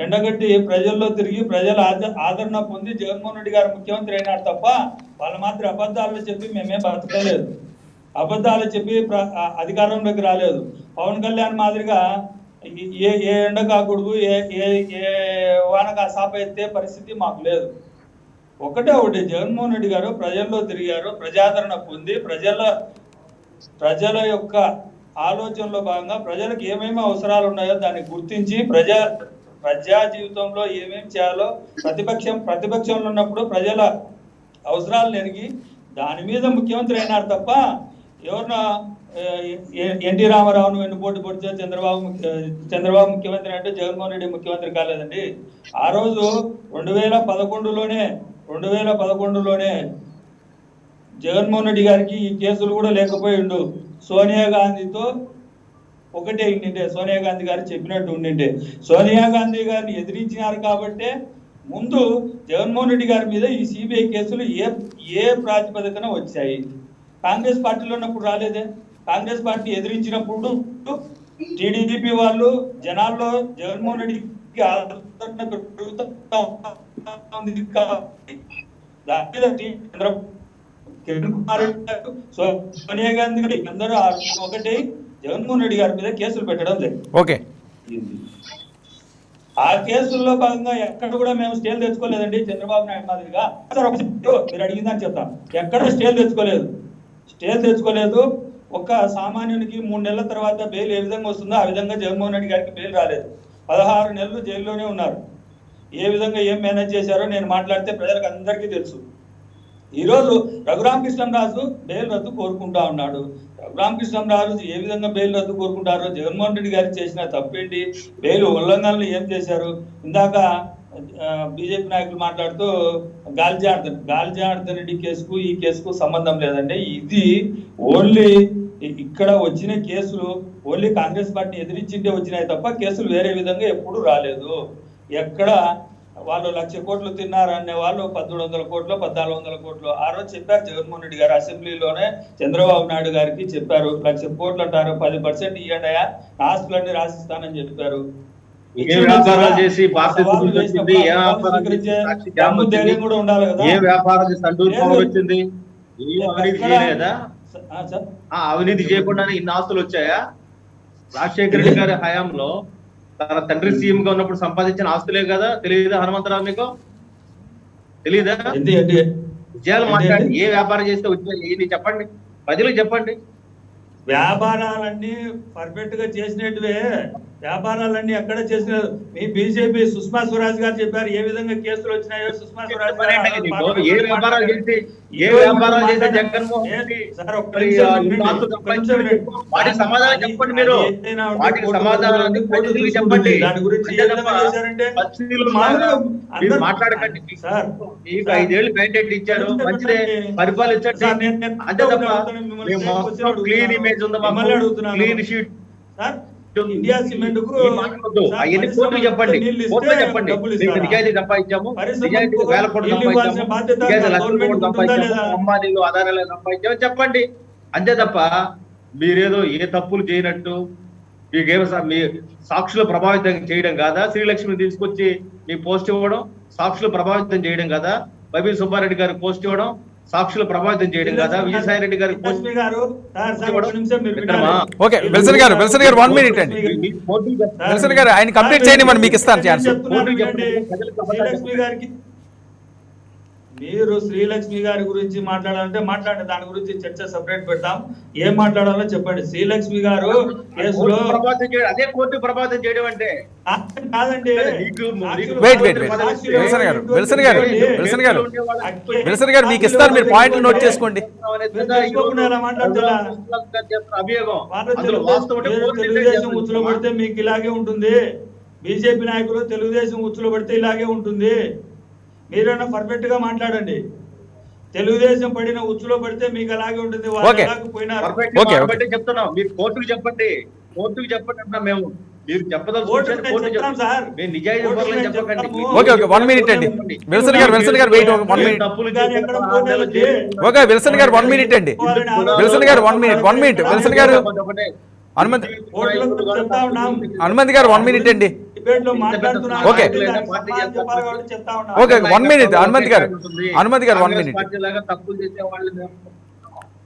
ఎండగట్టి ప్రజల్లో తిరిగి ప్రజల ఆదరణ పొంది జగన్మోహన్ రెడ్డి గారు ముఖ్యమంత్రి అయినాడు తప్ప వాళ్ళ మాత్రం అబద్ధాలు చెప్పి మేమే బతకలేదు. అబద్ధాలు చెప్పి అధికారంలోకి రాలేదు. పవన్ కళ్యాణ్ మాదిరిగా ఏ ఎండ కాకూడదు, ఏ వానగా సాప ఎత్తే పరిస్థితి మాకు లేదు. ఒకటి జగన్మోహన్ రెడ్డి గారు ప్రజల్లో తిరిగారు, ప్రజాదరణ పొంది ప్రజల యొక్క ఆలోచనలో భాగంగా ప్రజలకు ఏమేమి అవసరాలు ఉన్నాయో దాన్ని గుర్తించి ప్రజా జీవితంలో ఏమేమి చేయాలో ప్రతిపక్షంలో ఉన్నప్పుడు ప్రజల అవసరాలు ఎరిగి దాని మీద ముఖ్యమంత్రి అయినారు తప్ప ఎవరిన ఎన్టీ రామారావును వెన్నుపోటు పొడిచే చంద్రబాబు ముఖ్యమంత్రి అంటే జగన్మోహన్ రెడ్డి ముఖ్యమంత్రి కాలేదండి. ఆ రోజు 2011లోనే జగన్మోహన్ రెడ్డి గారికి ఈ కేసులు కూడా లేకపోయిండు. సోనియా గాంధీతో ఒకటే ఉండింటే, సోనియా గాంధీ గారు చెప్పినట్టు ఉండింటే, సోనియా గాంధీ గారిని ఎదిరించినారు కాబట్టే ముందు జగన్మోహన్ రెడ్డి గారి మీద ఈ సిబిఐ కేసులు ఏ ప్రాతిపదికన వచ్చాయి. కాంగ్రెస్ పార్టీలో ఉన్నప్పుడు రాలేదే. కాంగ్రెస్ పార్టీ ఎదిరించినప్పుడు టీడీపీ వాళ్ళు జనాల్లో జగన్మోహన్ రెడ్డికి ఆదరణ పెరుగుతా సోనియా గాంధీ గారి అందరూ ఒకటి జగన్మోహన్ రెడ్డి గారి మీద కేసులు పెట్టడం జరిగింది. ఓకే, ఆ కేసుల్లో భాగంగా ఎక్కడ కూడా మేము స్టేలు తెచ్చుకోలేదండి. చంద్రబాబు నాయుడు మాదిరిగా మీరు అడిగిందని చెప్తాం, ఎక్కడ స్టేలు తెచ్చుకోలేదు. ఒక సామాన్యునికి 3 నెలల తర్వాత బెయిల్ ఏ విధంగా వస్తుందో ఆ విధంగా జగన్మోహన్ రెడ్డి గారికి బెయిల్ రాలేదు. 16 నెలలు జైల్లోనే ఉన్నారు. ఏ విధంగా ఏం మేనేజ్ చేశారో నేను మాట్లాడితే ప్రజలకు అందరికీ తెలుసు. ఈరోజు రఘురామకృష్ణరాజు బెయిల్ రద్దు కోరుకుంటా ఉన్నాడు. రఘురామకృష్ణరాజు ఏ విధంగా బెయిల్ రద్దు కోరుకుంటారో, జగన్మోహన్ రెడ్డి గారు చేసిన తప్పేంటి, బెయిల్ ఉల్లంఘనలు ఏం చేశారు? ఇందాక బీజేపీ నాయకులు మాట్లాడుతూ గాలి జనార్దన్ రెడ్డి కేసుకు ఈ కేసుకు సంబంధం లేదండి. ఇది ఓన్లీ ఇక్కడ వచ్చిన కేసులు ఓన్లీ కాంగ్రెస్ పార్టీ ఎదిరించింటే వచ్చినాయి తప్ప కేసులు వేరే విధంగా ఎప్పుడు రాలేదు. ఎక్కడ వాళ్ళు 1,00,000 కోట్లు తిన్నారనే వాళ్ళు 1,300 కోట్లు 1,400 కోట్లు ఆ రోజు చెప్పారు జగన్మోహన్ రెడ్డి గారు అసెంబ్లీలోనే. చంద్రబాబు నాయుడు గారికి చెప్పారు 1,00,000 కోట్లు అంటారు, 10% ఇవ్వండియా, ఆస్తులన్నీ రాసిస్తానని చెప్పారు. ఏ వ్యాపారాలు చేసి కూడా ఉండాలి కదా. ఏ వ్యాపారం వచ్చింది? అవినీతి చేయలేదా? అవినీతి చేయకుండానే ఇన్ని ఆస్తులు వచ్చాయా? రాజశేఖర రెడ్డి గారి హయాంలో తన తండ్రి సీఎం గా ఉన్నప్పుడు సంపాదించిన ఆస్తులే కదా. తెలియదా హనుమంతరావు మీకు? తెలీదా? విజయాలు మాట్లాడి ఏ వ్యాపారం చేస్తే వచ్చాయి చెప్పండి, ప్రజలకు చెప్పండి. వ్యాపారాలన్నీ పర్ఫెక్ట్ గా చేసినట్టువే వ్యాపారాలన్నీ ఎక్కడ చేసిన మీ బీజేపీ సుష్మా స్వరాజ్ గారు చెప్పారు ఏ విధంగా కేసులు వచ్చినాయో. సుష్మా స్వరాజ్ గారు ఏ వ్యాపారాలు చేసి జగన్మోహన్ రెడ్డి వాటికి సమాధానం చెప్పండి. మీరు వాటికి సమాధానాన్ని చెప్పండి. దాని గురించి మీరు మాట్లాడకండి. మీకు 5 ఏళ్ళు మ్యాండేట్ ఇచ్చారు, మంచిదే, పరిపాలించండి. అంతే తప్ప క్లీన్ ఇమేజ్ ఉందా, క్లీన్ షీట్ ఇండియా సిమెంట్ కు అవన్నీ కోర్టు చెప్పండి. కోర్టులో చెప్పండి నిజాయితీ సంపాదించాము, నిజాయితీ వేల కోట్లు సంపాదించాము, నిజాయితీ లక్షల కోట్లు సంపాదించాము, అంబానీలు ఆధారాలు సంపాదించాము చెప్పండి. అంతే తప్ప మీరేదో ఏ తప్పులు చేయనట్టు మీకేమో మీ సాక్షులు ప్రభావితం చేయడం కాదా? శ్రీలక్ష్మిని తీసుకొచ్చి మీ పోస్ట్ ఇవ్వడం సాక్షులు ప్రభావితం చేయడం కదా? బైబిల్ సుబ్బారెడ్డి గారికి పోస్ట్ ఇవ్వడం సాక్షులు ప్రభావితం చేయడం కదా? విజయసాయి రెడ్డి గారికి పోస్ట్ ఓకే విల్సన్ గారు 1 మినిట్ అండి. విల్సన్ గారు ఆయన కంప్లీట్ చేయండి, మనం మీకు ఇస్తాను ఛాన్స్. మీరు శ్రీలక్ష్మి గారి గురించి మాట్లాడాలంటే మాట్లాడండి, దాని గురించి చర్చ సెపరేట్ పెడతాం. ఏం మాట్లాడాలో చెప్పండి. శ్రీలక్ష్మి గారు కేసులో అదే కోర్టు ప్రభావితం చేయడం అంటే కాదండి. విల్సన్ గారు మీకు ఇస్తారు, మీరు పాయింట్లు నోట్ చేసుకోండి. తెలుగుదేశం ఉచ్చులో పడితే మీకు ఇలాగే ఉంటుంది, బీజేపీ నాయకులు తెలుగుదేశం ఉచ్చులో పడితే ఇలాగే ఉంటుంది. మీరైనా పర్ఫెక్ట్ గా మాట్లాడండి. తెలుగుదేశం పడిన ఉచ్చులో పడితే మీకు అలాగే ఉంటుంది. చెప్తున్నాం, మీరు కోర్టుకు చెప్పండి, కోర్టుకు చెప్పండి అంటున్నా మేము. మీరు చెప్పదలుచుకుంటే ఓకే 1 మినిట్ అండి. విల్సన్ గారు వెయిట్ 1 మినిట్. ఓకే విల్సన్ గారు 1 మినిట్ అండి. విల్సన్ గారు 1 మినిట్. విల్సన్ గారు హనుమంత్ గారు 1 మినిట్ అండి. Okay 1 minute. హనుమంత్ గారు 1 మినిట్.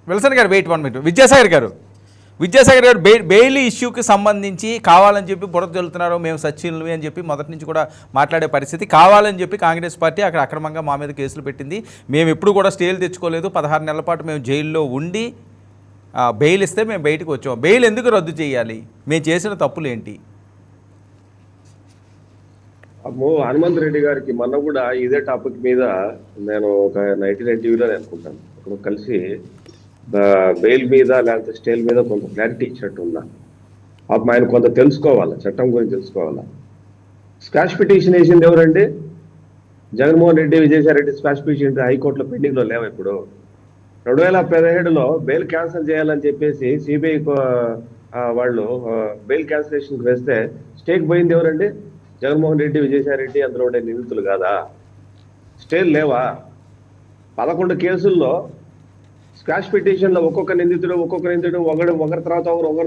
విల్సన్ గారు వెయిట్ 1 మినిట్. విద్యాసాగర్ గారు బెయిల్ ఇష్యూకి సంబంధించి కావాలని చెప్పి బురద జల్లుతున్నారు, మేము సచివులు అని చెప్పి మొదటి నుంచి కూడా మాట్లాడే పరిస్థితి. కావాలని చెప్పి కాంగ్రెస్ పార్టీ అక్కడ అక్రమంగా మా మీద కేసులు పెట్టింది. మేము ఎప్పుడు కూడా స్టేలు తెచ్చుకోలేదు. 16 నెలల పాటు మేము జైల్లో ఉండి బెయిల్ ఇస్తే మేము బయటకు వచ్చాం. బెయిల్ ఎందుకు రద్దు చేయాలి? మేము చేసిన తప్పులు ఏంటి? హనుమంత్ రెడ్డి గారికి మొన్న కూడా ఇదే టాపిక్ మీద నేను ఒక 99 టీవీలో అనుకుంటాను అక్కడ కలిసి బెయిల్ మీద లేకపోతే స్టేల్ మీద కొంత క్లారిటీ ఇచ్చినట్టు ఉన్నా. పాపం ఆయన కొంత తెలుసుకోవాలా, చట్టం గురించి తెలుసుకోవాలా. స్క్వాష్ పిటిషన్ వేసింది ఎవరండి? జగన్మోహన్ రెడ్డి, విజయసాయి రెడ్డి స్క్వాష్ పిటిషన్ హైకోర్టులో పెండింగ్లో లేవు. ఇప్పుడు 2017లో బెయిల్ క్యాన్సిల్ చేయాలని చెప్పేసి సిబిఐ వాళ్ళు బెయిల్ క్యాన్సిలేషన్ వేస్తే స్టేకి పోయింది ఎవరండి? జగన్మోహన్ రెడ్డి, విజయసాయి రెడ్డి అందులో ఉండే నిందితులు కాదా? స్టేలు లేవా? 11 కేసుల్లో స్క్వాష్ పిటిషన్లో ఒక్కొక్క నిందితుడు ఒకరి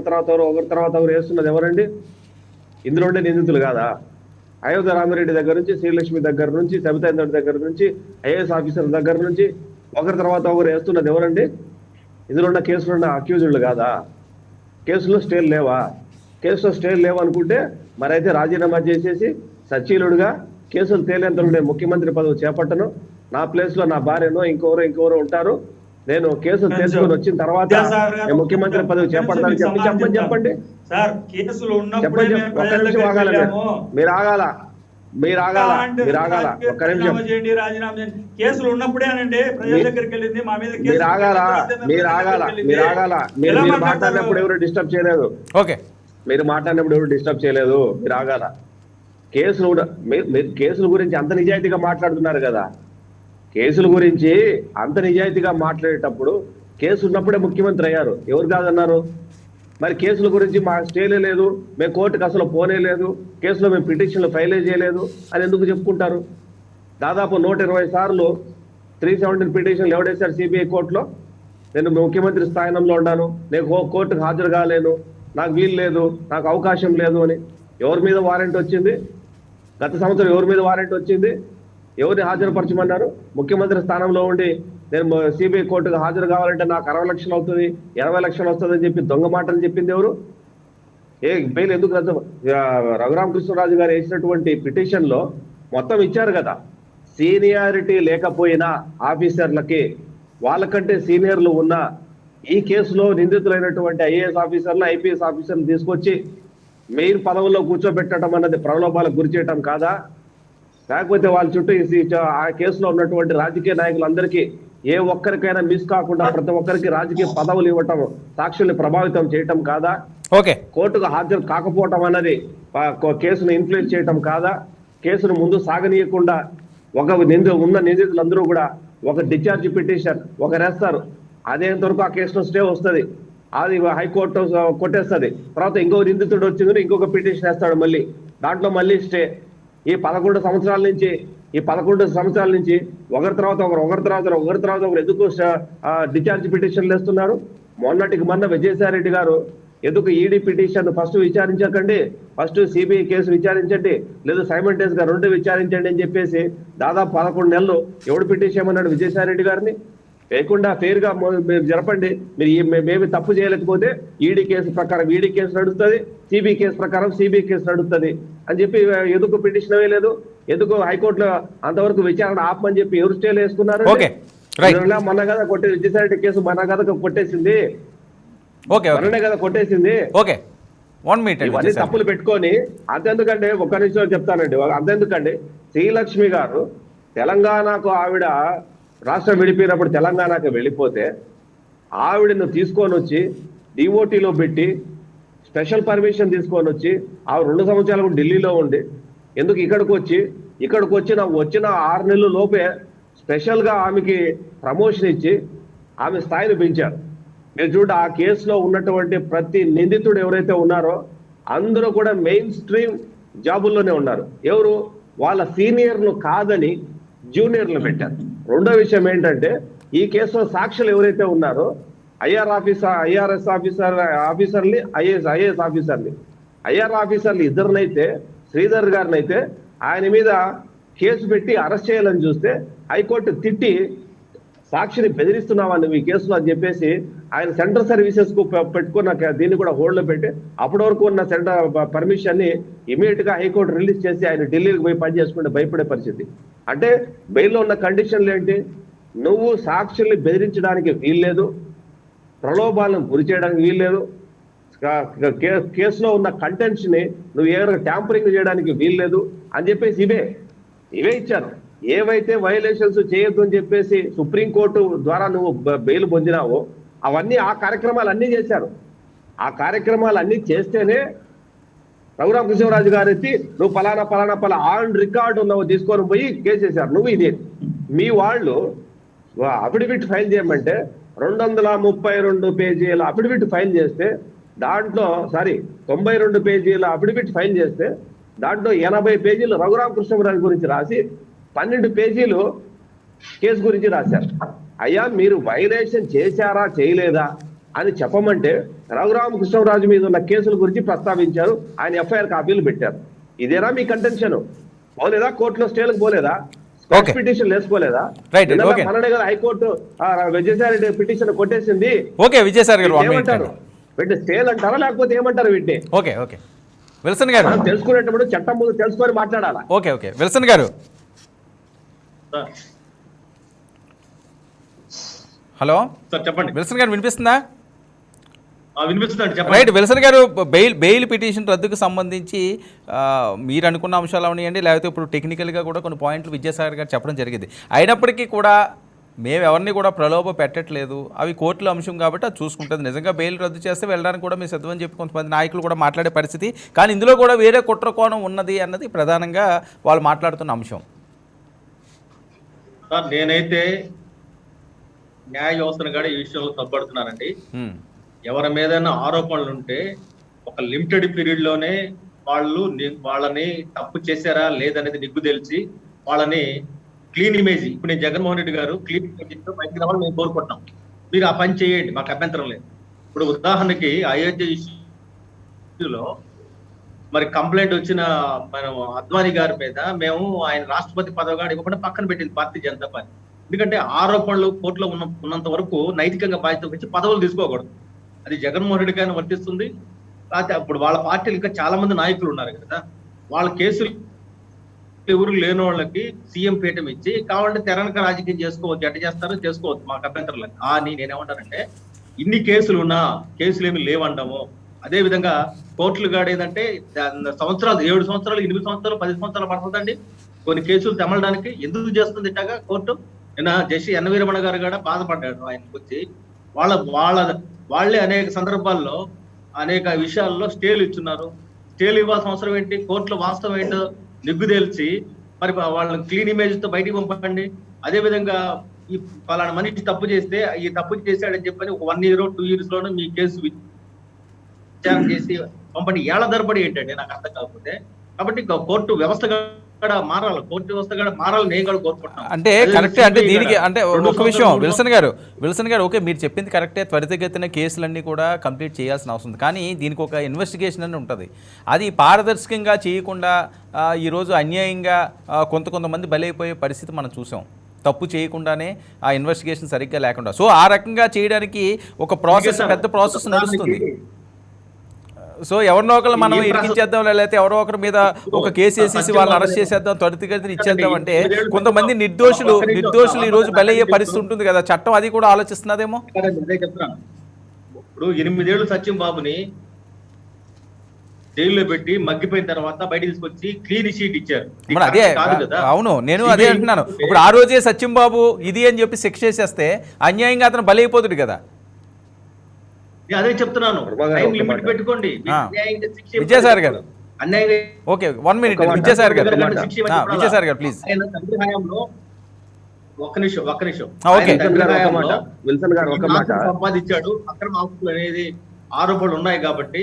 తర్వాత ఒకరు వేస్తున్నది ఎవరండి? ఇందులో ఉండే నిందితులు కాదా? అయోధ్య రామిరెడ్డి దగ్గర నుంచి, శ్రీలక్ష్మి దగ్గర నుంచి, సబితా దగ్గర నుంచి, ఐఏఎస్ ఆఫీసర్ దగ్గర నుంచి ఒకరి తర్వాత ఒకరు వేస్తున్నది ఎవరండి? ఇందులో ఉన్న కేసులో ఉన్న అక్యూజులు కాదా? కేసులో స్టేలు లేవా? కేసులో స్టేలు లేవనుకుంటే మరైతే రాజీనామా చేసేసి సచీలుడుగా కేసులు తేలేంత ముఖ్యమంత్రి పదవి చేపట్టను, నా ప్లేస్లో నా భార్యనో ఇంకెవరో ఉంటారు, నేను కేసులు తీసుకొని వచ్చిన తర్వాత ముఖ్యమంత్రి పదవి చేపడతానని చెప్పండి. మీరు ఆగాల ఒక్క నిమిషం. కేసులు ఉన్నప్పుడేనండి ప్రజల దగ్గరికి వెళ్ళింది. మా మీద మీరు ఆగాల. మీరు మాట్లాడినప్పుడు ఎవరు డిస్టర్బ్ చేయలేదు. ఓకే, మీరు మాట్లాడినప్పుడు ఎవరు డిస్టర్బ్ చేయలేదు. మీరు ఆగాల. కేసుల గురించి అంత నిజాయితీగా మాట్లాడుతున్నారు కదా. కేసుల గురించి అంత నిజాయితీగా మాట్లాడేటప్పుడు కేసు ఉన్నప్పుడే ముఖ్యమంత్రి అయ్యారు. ఎవరు కాదన్నారు? మరి కేసుల గురించి మా స్టేలే లేదు, మేము కోర్టుకు అసలు పోనే లేదు, కేసులో మేము పిటిషన్లు ఫైలే చేయలేదు అని ఎందుకు చెప్పుకుంటారు? దాదాపు 120 సార్లు 317 పిటిషన్లు ఎవడేశారు సిబిఐ కోర్టులో? నేను ముఖ్యమంత్రి స్థానంలో ఉన్నాను, నేను కోర్టుకు హాజరు కాలేను, నాకు వీలు లేదు, నాకు అవకాశం లేదు అని. ఎవరి మీద వారెంట్ వచ్చింది? గత సంవత్సరం ఎవరి మీద వారెంట్ వచ్చింది? ఎవరిని హాజరుపరచమన్నారు? ముఖ్యమంత్రి స్థానంలో ఉండి నేను సిబిఐ కోర్టుకు హాజరు కావాలంటే నాకు 60 లక్షలు అవుతుంది, 20 లక్షలు వస్తుంది అని చెప్పి దొంగ మాటలు చెప్పింది ఎవరు? బెయిల్ ఎందుకు రద్దు? రఘురామకృష్ణరాజు గారు వేసినటువంటి పిటిషన్లో మొత్తం ఇచ్చారు కదా. సీనియారిటీ లేకపోయినా ఆఫీసర్లకి, వాళ్ళకంటే సీనియర్లు ఉన్న ఈ కేసులో నిందితులైనటువంటి ఐఏఎస్ ఆఫీసర్లు, ఐపీఎస్ ఆఫీసర్లు తీసుకొచ్చి మెయిన్ పదవుల్లో కూర్చోబెట్టడం అన్నది ప్రలోభాలకు గురి చేయటం కాదా? లేకపోతే వాళ్ళ చుట్టూ ఆ కేసులో ఉన్నటువంటి రాజకీయ నాయకులందరికీ ఏ ఒక్కరికైనా మిస్ కాకుండా ప్రతి ఒక్కరికి రాజకీయ పదవులు ఇవ్వటం, సాక్షుల్ని ప్రభావితం చేయటం కాదా? ఓకే, కోర్టుకు హాజరు కాకపోవటం అన్నది కేసును ఇన్ఫ్లుయెన్స్ చేయటం కాదా? కేసును ముందు సాగనీయకుండా ఉన్న నిందితులందరూ కూడా ఒక డిశ్చార్జ్ పిటిషన్ వేస్తారు. అదేంతవరకు ఆ కేసులో స్టే వస్తుంది, అది హైకోర్టు కొట్టేస్తుంది. తర్వాత ఇంకో నిందితుడు వచ్చింది, ఇంకొక పిటిషన్ వేస్తాడు, మళ్ళీ దాంట్లో మళ్ళీ స్టే. ఈ 11 సంవత్సరాల నుంచి ఒకరి తర్వాత ఒకరు ఎందుకు డిశ్చార్జ్ పిటిషన్లు వేస్తున్నారు? మొన్న విజయసాయిరెడ్డి గారు ఎందుకు ఈడీ పిటిషన్ ఫస్ట్ విచారించకండి, ఫస్ట్ సిబిఐ కేసు విచారించండి, లేదా సైమల్టేనియస్ గా 2 విచారించండి అని చెప్పేసి దాదాపు 11 నెలలు ఎవడు పిటిషన్ చేయమన్నాడు విజయసాయిరెడ్డి గారిని? లేకుండా ఫెయిర్ గా మీరు జరపండి, మేమి తప్పు చేయలేకపోతే ఈడీ కేసు ప్రకారం ఈడీ కేసు నడుస్తుంది, సిబిఐ కేసు ప్రకారం సిబిఐ కేసు నడుస్తుంది అని చెప్పి ఎందుకు పిటిషన్ వేయలేదు? ఎందుకు హైకోర్టులో అంతవరకు విచారణ ఆపమని చెప్పి ఎవరు స్టేలు వేసుకున్నారు? మొన్న కదా విజయసాయిరెడ్డి కేసు మన కదా కొట్టేసింది, మొన్ననే కదా కొట్టేసింది. ఇవన్నీ తప్పులు పెట్టుకొని అంతెందుకండి, ఒక్క నిమిషం చెప్తానండి, అంతెందుకండి శ్రీలక్ష్మి గారు తెలంగాణకు ఆవిడ రాష్ట్రం విడిపోయినప్పుడు తెలంగాణకు వెళ్ళిపోతే ఆవిడను తీసుకొని వచ్చి డిఓటీలో పెట్టి స్పెషల్ పర్మిషన్ తీసుకొని వచ్చి ఆవిడ 2 సంవత్సరాలు ఢిల్లీలో ఉండి ఎందుకు ఇక్కడికి వచ్చి వచ్చిన 6 నెలల లోపే స్పెషల్గా ఆమెకి ప్రమోషన్ ఇచ్చి ఆమె స్థాయిని పెంచారు. మీరు చూడండి, ఆ కేసులో ఉన్నటువంటి ప్రతి నిందితుడు ఎవరైతే ఉన్నారో అందరూ కూడా మెయిన్ స్ట్రీమ్ జాబుల్లోనే ఉన్నారు. ఎవరు? వాళ్ళ సీనియర్లు కాదని జూనియర్లు పెట్టారు. రెండో విషయం ఏంటంటే, ఈ కేసులో సాక్షులు ఎవరైతే ఉన్నారో ఐఆర్ఎస్ ఆఫీసర్ని ఐఏఎస్ ఆఫీసర్లు ఇద్దరినైతే శ్రీధర్ గారిని అయితే ఆయన మీద కేసు పెట్టి అరెస్ట్ చేయాలని చూస్తే హైకోర్టు తిట్టి సాక్షిని బెదిరిస్తున్నావా నువ్వు ఈ కేసులో అని చెప్పేసి ఆయన సెంట్రల్ సర్వీసెస్ కు పెట్టుకున్న దీన్ని కూడా హోల్డ్ లో పెట్టి అప్పటి వరకు ఉన్న సెంట్రల్ పర్మిషన్ ని ఇమీడియట్ గా హైకోర్టు రిలీజ్ చేసి ఆయన ఢిల్లీకి పోయి పని చేసుకుంటే భయపడే పరిస్థితి. అంటే బెయిల్లో ఉన్న కండిషన్లు ఏంటి? నువ్వు సాక్షుల్ని బెదిరించడానికి వీల్లేదు, ప్రలోభాలను గురి చేయడానికి వీల్లేదు, కేసులో ఉన్న కంటెంట్స్ ని నువ్వు ఏమైనా ట్యాంపరింగ్ చేయడానికి వీల్లేదు అని చెప్పేసి ఇవే ఇచ్చారు. ఏవైతే వైలేషన్స్ చేయొద్దు అని చెప్పేసి సుప్రీంకోర్టు ద్వారా నువ్వు బెయిల్ పొందినావో అవన్నీ ఆ కార్యక్రమాలు అన్నీ చేశారు. ఆ కార్యక్రమాలు అన్నీ చేస్తేనే రఘురామకృష్ణరాజు గారు ఎత్తి నువ్వు పలానా ఆన్ రికార్డు నువ్వు తీసుకొని పోయి కేసు చేశారు. నువ్వు ఇదే మీ వాళ్ళు అఫిడవిట్ ఫైల్ చేయమంటే 232 పేజీల అఫిడవిట్ ఫైల్ చేస్తే దాంట్లో 92 పేజీల అఫిడవిట్ ఫైల్ చేస్తే దాంట్లో 80 పేజీలు రఘురామకృష్ణరాజు గురించి రాసి 12 పేజీలు కేసు గురించి రాశారు. అయ్యా మీరు వైలేషన్ చేశారా చేయలేదా అని చెప్పమంటే రఘురామకృష్ణరాజు మీద ఉన్న కేసుల గురించి ప్రస్తావించారు, ఆయన ఎఫ్ఐఆర్ కాపీలు పెట్టారు. ఇదేనా మీ కంటెన్షన్? పోలేదా? కోర్టులో స్టేలకు పోలేదా? పిటిషన్ వేసుకోలేదా? మననే కదా హైకోర్టు విజయసాయిరెడ్డి పిటిషన్ కొట్టేసింది. ఏమంటారు? వీటిని స్టేల్ అంటారా లేకపోతే ఏమంటారు వీటిని? విల్సన్ గారు తెలుసుకునేటప్పుడు చట్టం ముందు తెలుసుకొని మాట్లాడాలా? విల్సన్ గారు హలో చెప్పండి. విల్సన్ గారు వినిపిస్తుందా? వినిపిస్తుంది. రైట్. విల్సన్ గారు బెయిల్ పిటిషన్ రద్దుకు సంబంధించి మీరు అనుకున్న అంశాలు అవనియండి, లేకపోతే ఇప్పుడు టెక్నికల్గా కూడా కొన్ని పాయింట్లు విద్యాసాగర్ గారు చెప్పడం జరిగింది. అయినప్పటికీ కూడా మేము ఎవరిని కూడా ప్రలోభ పెట్టట్లేదు, అవి కోర్టుల అంశం కాబట్టి అది చూసుకుంటుంది. నిజంగా బెయిల్ రద్దు చేస్తే వెళ్ళడానికి కూడా మేము సిద్ధమని చెప్పి కొంతమంది నాయకులు కూడా మాట్లాడే పరిస్థితి, కానీ ఇందులో కూడా వేరే కుట్ర కోణం ఉన్నది అన్నది ప్రధానంగా వాళ్ళు మాట్లాడుతున్న అంశం. నేనైతే న్యాయ వ్యవస్థను కూడా ఈ విషయంలో తప్పడుతున్నానండి. ఎవరి మీదైనా ఆరోపణలు ఉంటే ఒక లిమిటెడ్ పీరియడ్ లోనే వాళ్ళని తప్పు చేశారా లేదనేది నిగ్గు తెలిసి వాళ్ళని క్లీన్ ఇమేజ్, ఇప్పుడు నేను జగన్మోహన్ రెడ్డి గారు క్లీన్ ఇమేజ్ తో బయటకు రావాలని మేము కోరుకుంటున్నాం. మీరు ఆ పని చేయండి, మాకు అభ్యంతరం లేదు. ఇప్పుడు ఉదాహరణకి అయోధ్య ఇష్యూలో మరి కంప్లైంట్ వచ్చిన మనం అద్వానీ గారి మీద మేము ఆయన రాష్ట్రపతి పదవిగా ఇవ్వకుండా పక్కన పెట్టింది భారతీయ జనతా పార్టీ. ఎందుకంటే ఆరోపణలు కోర్టులో ఉన్నంత వరకు నైతికంగా బాధ్యత వచ్చి పదవులు తీసుకోకూడదు. అది జగన్మోహన్ రెడ్డి గారిని వర్తిస్తుంది. లేకపోతే అప్పుడు వాళ్ళ పార్టీలు ఇంకా చాలా మంది నాయకులు ఉన్నారు కదా, వాళ్ళ కేసులు ఎవరు లేని వాళ్ళకి సీఎం పీఠం ఇచ్చి కావాలంటే తెరనక రాజకీయం చేసుకోవచ్చు, ఎట్ట చేస్తారో చేసుకోవచ్చు, మాకు అభ్యంతరం లేదు. కానీ నేనేమంటానంటే ఇన్ని కేసులు ఉన్నా కేసులు ఏమి లేవంటాము, అదే విధంగా కోర్టులు కాడ ఏంటంటే సంవత్సరాలు 7 సంవత్సరాలు 8 సంవత్సరాలు 10 సంవత్సరాలు పడుతుందండి కొన్ని కేసులు తెమలడానికి. ఎందుకు చేస్తుంది ఇట్టగా కోర్టు? నిన్న జస్టిస్ ఎన్ వీరమణ గారు కూడా బాధపడ్డాడు ఆయనకు వచ్చి. వాళ్ళే అనేక సందర్భాల్లో అనేక విషయాల్లో స్టేలు ఇచ్చున్నారు. స్టేలు ఇవ్వాల్సిన అవసరం ఏంటి? కోర్టులో వాస్తవం ఏంటో నిగ్గు తేల్చి మరి వాళ్ళని క్లీన్ ఇమేజ్ తో బయటికి పంపండి. అదే విధంగా ఈ పలానా మనిషి తప్పు చేస్తే ఈ తప్పు చేశాడని చెప్పని ఒక 1 year 2 years లోనే మీ కేసు విచారణ చేసి పంపండి. ఏళ్ల తరబడి ఏంటండి నాకు అర్థం కాకపోతే. కాబట్టి కోర్టు వ్యవస్థ కూడా మారాలి, కోర్టు వ్యవస్థ కూడా మారాలి నేను కూడా కోరుకుంటున్నాను. అంటే కరెక్టే. అంటే దీనికి అంటే ఒక విషయం విల్సన్ గారు ఓకే మీరు చెప్పింది కరెక్టే. త్వరితగతిన కేసులన్నీ కూడా కంప్లీట్ చేయాల్సిన అవసరం ఉంది. కానీ దీనికి ఒక ఇన్వెస్టిగేషన్ అని ఉంటుంది. అది పారదర్శకంగా చేయకుండా ఈరోజు అన్యాయంగా కొంతమంది బలైపోయే పరిస్థితి మనం చూసాం. తప్పు చేయకుండానే ఆ ఇన్వెస్టిగేషన్ సరిగ్గా లేకుండా. సో ఆ రకంగా చేయడానికి ఒక ప్రాసెస్, పెద్ద ప్రాసెస్ నడుస్తుంది. సో ఎవరినో ఒకరు మనం ఇరికించేద్దాం, లేకపోతే ఎవరో ఒకరి మీద ఒక కేసు వేసేసి వాళ్ళని అరెస్ట్ చేసేద్దాం, త్వరితగతిని ఇచ్చేద్దాం అంటే కొంతమంది నిర్దోషులు ఈ రోజు బలయ్యే పరిస్థితి ఉంటుంది కదా. చట్టం అది కూడా ఆలోచిస్తున్నదేమో. అదే చెప్తున్నాను. ఇప్పుడు 8 ఏళ్ళు సత్యం బాబుని జైల్లో పెట్టి మగ్గిపోయిన తర్వాత బయట తీసుకొచ్చి క్లీన్ షీట్ ఇచ్చారు. అదే అవును, నేను అదే అంటున్నాను. ఇప్పుడు ఆ రోజే సత్యం బాబు ఇది అని చెప్పి శిక్ష చేసేస్తే అన్యాయంగా అతను బలైపోతుంది కదా. అదే చెప్తున్నాను, టైం లిమిట్ పెట్టుకోండి. విజయసాయి గారు ఓకే 1 minute. విజయసాయి గారు ప్లీజ్. ఒక్క నిమిషం సంపాదించాడు, అక్రమ ఆస్తులు అనేది ఆరోపణలు ఉన్నాయి కాబట్టి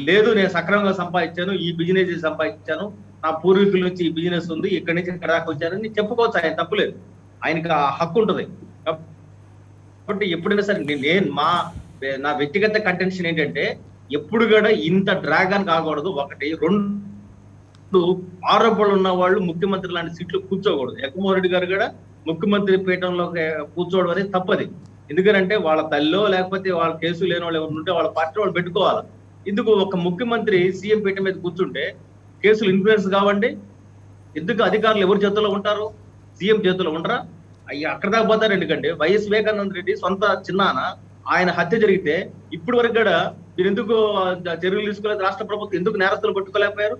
లేదు నేను సక్రమంగా సంపాదించాను, ఈ బిజినెస్ సంపాదించాను, నా పూర్వీకుల నుంచి ఈ బిజినెస్ ఉంది, ఇక్కడి నుంచి ఇక్కడ దాకా వచ్చానని చెప్పుకోవచ్చు. ఆయన తప్పులేదు, ఆయనకి ఆ హక్కు ఉంటుంది. కాబట్టి ఎప్పుడైనా సరే నా వ్యక్తిగత కంటెన్షన్ ఏంటంటే ఎప్పుడు కూడా ఇంత డ్రాగన్ కాకూడదు. 1 2 ఆరోపణలు ఉన్న వాళ్ళు ముఖ్యమంత్రి లాంటి సీట్లు కూర్చోకూడదు. జగన్మోహన్ రెడ్డి గారు కూడా ముఖ్యమంత్రి పీఠంలో కూర్చోవడం అనేది తప్పది. ఎందుకంటే వాళ్ళ తల్లిలో లేకపోతే వాళ్ళ కేసు లేని వాళ్ళు ఎవరు ఉంటే వాళ్ళ పార్టీ వాళ్ళు పెట్టుకోవాలి. ఎందుకు ఒక ముఖ్యమంత్రి సీఎం పీఠం మీద కూర్చుంటే కేసులు ఇన్ఫ్లుయెన్స్ కావండి? ఎందుకు అధికారులు ఎవరి చేతుల్లో ఉంటారు? సీఎం చేతుల్లో ఉండరా? అక్కడ దాకా పోతారు. ఎందుకంటే వైఎస్ వివేకానంద రెడ్డి సొంత చిన్నాన ఆయన హత్య జరిగితే ఇప్పటి వరకు కూడా మీరు ఎందుకు చర్యలు తీసుకోలేదు? రాష్ట్ర ప్రభుత్వం ఎందుకు నేరస్తులు పట్టుకోలేకపోయారు?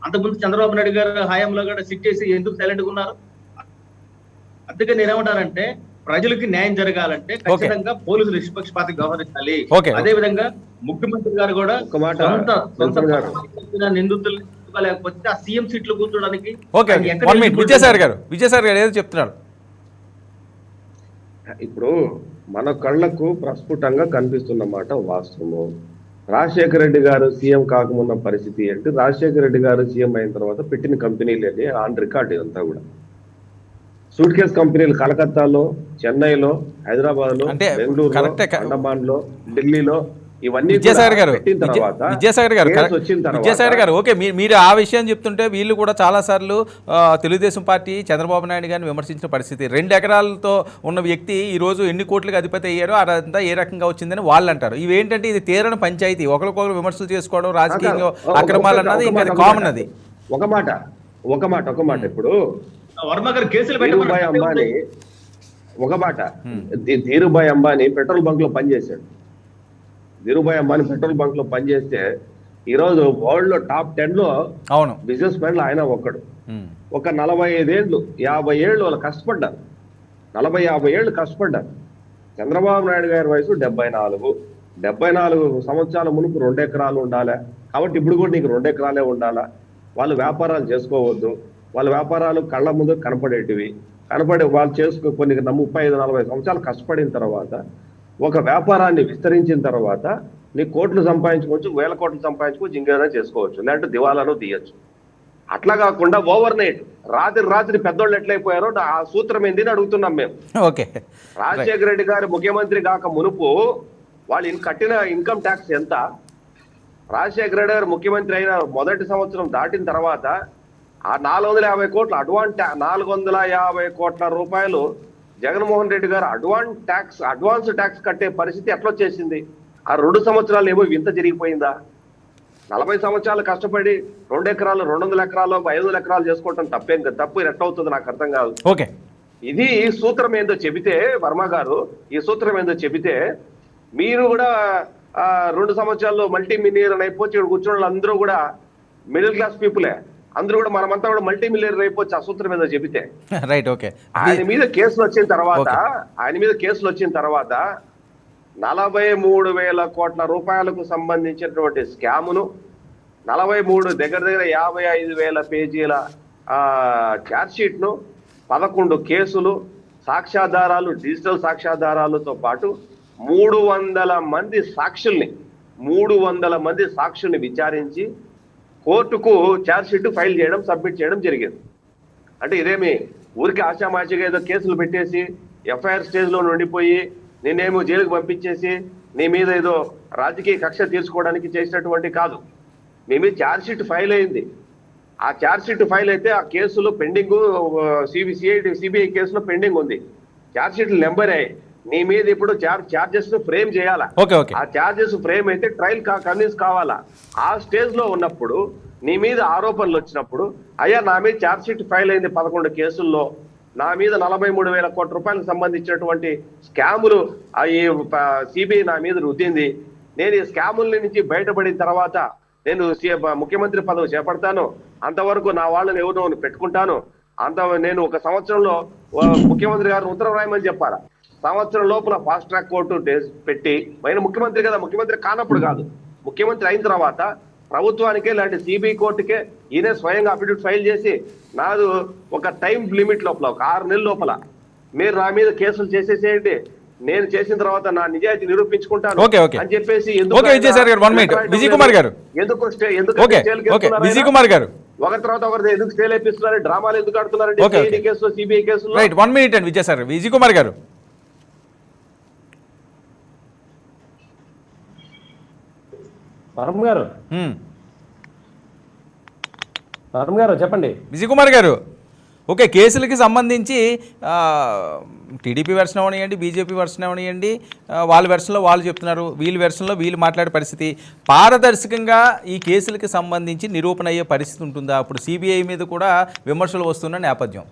అంతకుముందు చంద్రబాబు నాయుడు గారు హయాంలో కూడా సిట్ చేసి ఎందుకు సైలెంట్ గా ఉన్నారు? అందుకే నేనేమంటానంటే ప్రజలకి న్యాయం జరగాలంటే ఖచ్చితంగా పోలీసులు నిష్పక్షపాతంగా వ్యవహరించాలి. అదే విధంగా ముఖ్యమంత్రి గారు కూడా సొంత నిందితులు లేకపోతే ఆ సీఎం సీట్లు కూర్చోడానికి. విజయసాయి గారు ఏదో చెప్తున్నారు. ఇప్పుడు మన కళ్ళకు ప్రస్ఫుటంగా కనిపిస్తున్న మాట వాస్తవము. రాజశేఖర రెడ్డి గారు సీఎం కాకమున్న పరిస్థితి ఏంటి, రాజశేఖర రెడ్డి గారు సీఎం అయిన తర్వాత పెట్టిన కంపెనీలు ఆన్ రికార్డ్ ఇదంతా కూడా. సూట్ కేస్ కంపెనీలు కలకత్తాలో, చెన్నైలో, హైదరాబాద్ లో, బెంగళూరులో, అండమాన్ లో, ఢిల్లీలో ఇవన్నీ విజయసాయి గారు ఓకే మీరు ఆ విషయం చెప్తుంటే వీళ్ళు కూడా చాలా సార్లు తెలుగుదేశం పార్టీ చంద్రబాబు నాయుడు గారిని విమర్శించిన పరిస్థితి. 2 ఎకరాలతో ఉన్న వ్యక్తి ఈ రోజు ఎన్ని కోట్లకు అధిపతి అయ్యారో అదంతా ఏ రకంగా వచ్చిందని వాళ్ళు అంటారు. ఇవేంటంటే ఇది తీరని పంచాయతీ, ఒకరికొకరు విమర్శలు చేసుకోవడం, రాజకీయంగా అక్రమాలు అన్నది ఇంకా కామన్. అది ఒక మాట ఇప్పుడు ధీరుభాయ్ అంబానీ పెట్రోల్ బంక్ లో పనిచేశాడు. ధీరుభాయ్ అంబానీ పెట్రోల్ బంక్ లో పనిచేస్తే ఈ రోజు వరల్డ్ లో టాప్ 10 లో బిజినెస్ మ్యాన్ లో ఆయన ఒక్కడు. ఒక 45 ఏళ్ళు 50 ఏళ్ళు వాళ్ళు కష్టపడ్డారు. 40-50 ఏళ్ళు కష్టపడ్డారు. చంద్రబాబు నాయుడు గారి వయసు 74 సంవత్సరాల మునుపు 2 ఎకరాలు ఉండాలి. కాబట్టి ఇప్పుడు కూడా నీకు 2 ఎకరాలే ఉండాలా. వాళ్ళు వ్యాపారాలు చేసుకోవద్దు. వాళ్ళ వ్యాపారాలు కళ్ళ ముందు కనపడేటివి. వాళ్ళు చేసుకుని కొన్ని 35-40 సంవత్సరాలు కష్టపడిన తర్వాత ఒక వ్యాపారాన్ని విస్తరించిన తర్వాత నీ కోట్లు సంపాదించుకోవచ్చు, 1000 కోట్లు సంపాదించుకోవచ్చు, ఇంకేదైనా చేసుకోవచ్చు, లేదంటే దివాలాలో తీయచ్చు. అట్లా కాకుండా ఓవర్ నైట్ రాత్రి పెద్దోళ్ళు ఎట్లయిపోయారో ఆ సూత్రం ఏంది అని అడుగుతున్నాం మేము. రాజశేఖర రెడ్డి గారు ముఖ్యమంత్రి కాక మునుపు వాళ్ళు కట్టిన ఇన్కమ్ ట్యాక్స్ ఎంత? రాజశేఖర రెడ్డి గారు ముఖ్యమంత్రి అయిన మొదటి సంవత్సరం దాటిన తర్వాత ఆ 450 కోట్ల 450 కోట్ల రూపాయలు జగన్మోహన్ రెడ్డి గారు అడ్వాన్స్ ట్యాక్స్ కట్టే పరిస్థితి ఎట్లా వచ్చేసింది? ఆ 2 సంవత్సరాలు ఏమో ఇంత జరిగిపోయిందా? 40 సంవత్సరాలు కష్టపడి 2 ఎకరాలు 200 ఎకరాలు 500 ఎకరాలు చేసుకోవటం తప్పు ఎట్లవుతుంది నాకు అర్థం కాదు. ఇది సూత్రం ఏందో చెబితే వర్మ గారు, ఈ సూత్రం ఏందో చెబితే మీరు కూడా 2 సంవత్సరాల్లో మల్టీ మిలియనర్ అయిపోవచ్చు. ఇక్కడ కూర్చున్న వాళ్ళందరూ కూడా మిడిల్ క్లాస్ పీపులే. అందరూ కూడా మనమంతా కూడా మల్టీ మిలియనర్ అయిపోవచ్చు ఆ సూత్రం మీద చెబితే. Right, okay. ఆయన మీద కేసులు వచ్చిన తర్వాత 43,000 కోట్ల రూపాయలకు సంబంధించినటువంటి స్కామును, 43 దగ్గర 55,000 పేజీల ఛార్జ్ షీట్ ను, 11 కేసులు, సాక్ష్యాధారాలు, డిజిటల్ సాక్ష్యాధారాలతో పాటు 300 మంది సాక్షుల్ని విచారించి కోర్టుకు ఛార్జ్ షీట్ ఫైల్ చేయడం, సబ్మిట్ చేయడం జరిగింది. అంటే ఇదేమి ఊరికి ఆశామాషిగా ఏదో కేసులు పెట్టేసి ఎఫ్ఐఆర్ స్టేజ్ లో ఉండిపోయి నేనేమో జైలుకు పంపించేసి నీ మీద ఏదో రాజకీయ కక్ష తీర్చుకోవడానికి చేసినటువంటి కాదు. మీ మీద ఛార్జ్ షీట్ ఫైల్ అయింది. ఆ ఛార్జ్ షీట్ ఫైల్ అయితే ఆ కేసులు పెండింగ్, సిబిఐ కేసులో పెండింగ్ ఉంది. ఛార్జ్ షీట్లు నెంబర్ అయ్యాయి. నీ మీద ఇప్పుడు ఛార్జెస్ ను ఫ్రేమ్ చేయాలా. ఆ ఛార్జెస్ ఫ్రేమ్ అయితే ట్రయల్ కన్విన్స్ కావాలా. ఆ స్టేజ్ లో ఉన్నప్పుడు నీ మీద ఆరోపణలు వచ్చినప్పుడు, అయ్యా నా మీద ఛార్జ్ షీట్ ఫైల్ అయింది 11 కేసుల్లో, నా మీద 43,000 కోట్ల రూపాయలకు సంబంధించినటువంటి స్కాములు ఈ సిబిఐ నా మీద రుద్దింది. నేను ఈ స్కాముల నుంచి బయటపడిన తర్వాత నేను ముఖ్యమంత్రి పదవి చేపడతాను, అంతవరకు నా వాళ్ళని ఎవరు పెట్టుకుంటాను, నేను 1 సంవత్సరంలో ముఖ్యమంత్రి గారిని ఉత్తరం రాయమని చెప్పాలా. సంవత్సరం లోపల ఫాస్ట్ ట్రాక్ కోర్టు పెట్టి, ఆయన ముఖ్యమంత్రి కదా, ముఖ్యమంత్రి కానప్పుడు కాదు, ముఖ్యమంత్రి అయిన తర్వాత ప్రభుత్వానికే ఇలాంటి సిబిఐ కోర్టుకే ఈయనే స్వయంగా అఫిడవిట్ ఫైల్ చేసి, నాది ఒక టైం లిమిట్ లోపల, ఒక 6 నెలల లోపల మీరు నా మీద కేసులు చేసేసేయండి, నేను చేసిన తర్వాత నా నిజాయితీ నిరూపించుకుంటాను అని చెప్పేసి ఒకరి తర్వాత ఒకరి ఎందుకు స్టే లేపిస్తున్నారు, డ్రామాలు ఎందుకు ఆడుతున్నారంటే కేసులో, సిబిఐ కేసులో. రైట్, 1 minute అండి విజయసాగర్. విజయ్ కుమార్ గారు. వరం గారు చెప్పండి. విజయ్ కుమార్ గారు, ఓకే, కేసులకి సంబంధించి టీడీపీ వెర్షన్ అవనియండి, బీజేపీ వెర్షన్ అవనియండి, వాళ్ళ వెర్షన్లో వాళ్ళు చెప్తున్నారు, వీళ్ళ వెర్షన్లో వీళ్ళు మాట్లాడే పరిస్థితి. పారదర్శకంగా ఈ కేసులకి సంబంధించి నిరూపణ అయ్యే పరిస్థితి ఉంటుందా? అప్పుడు సిబిఐ మీద కూడా విమర్శలు వస్తున్న నేపథ్యం.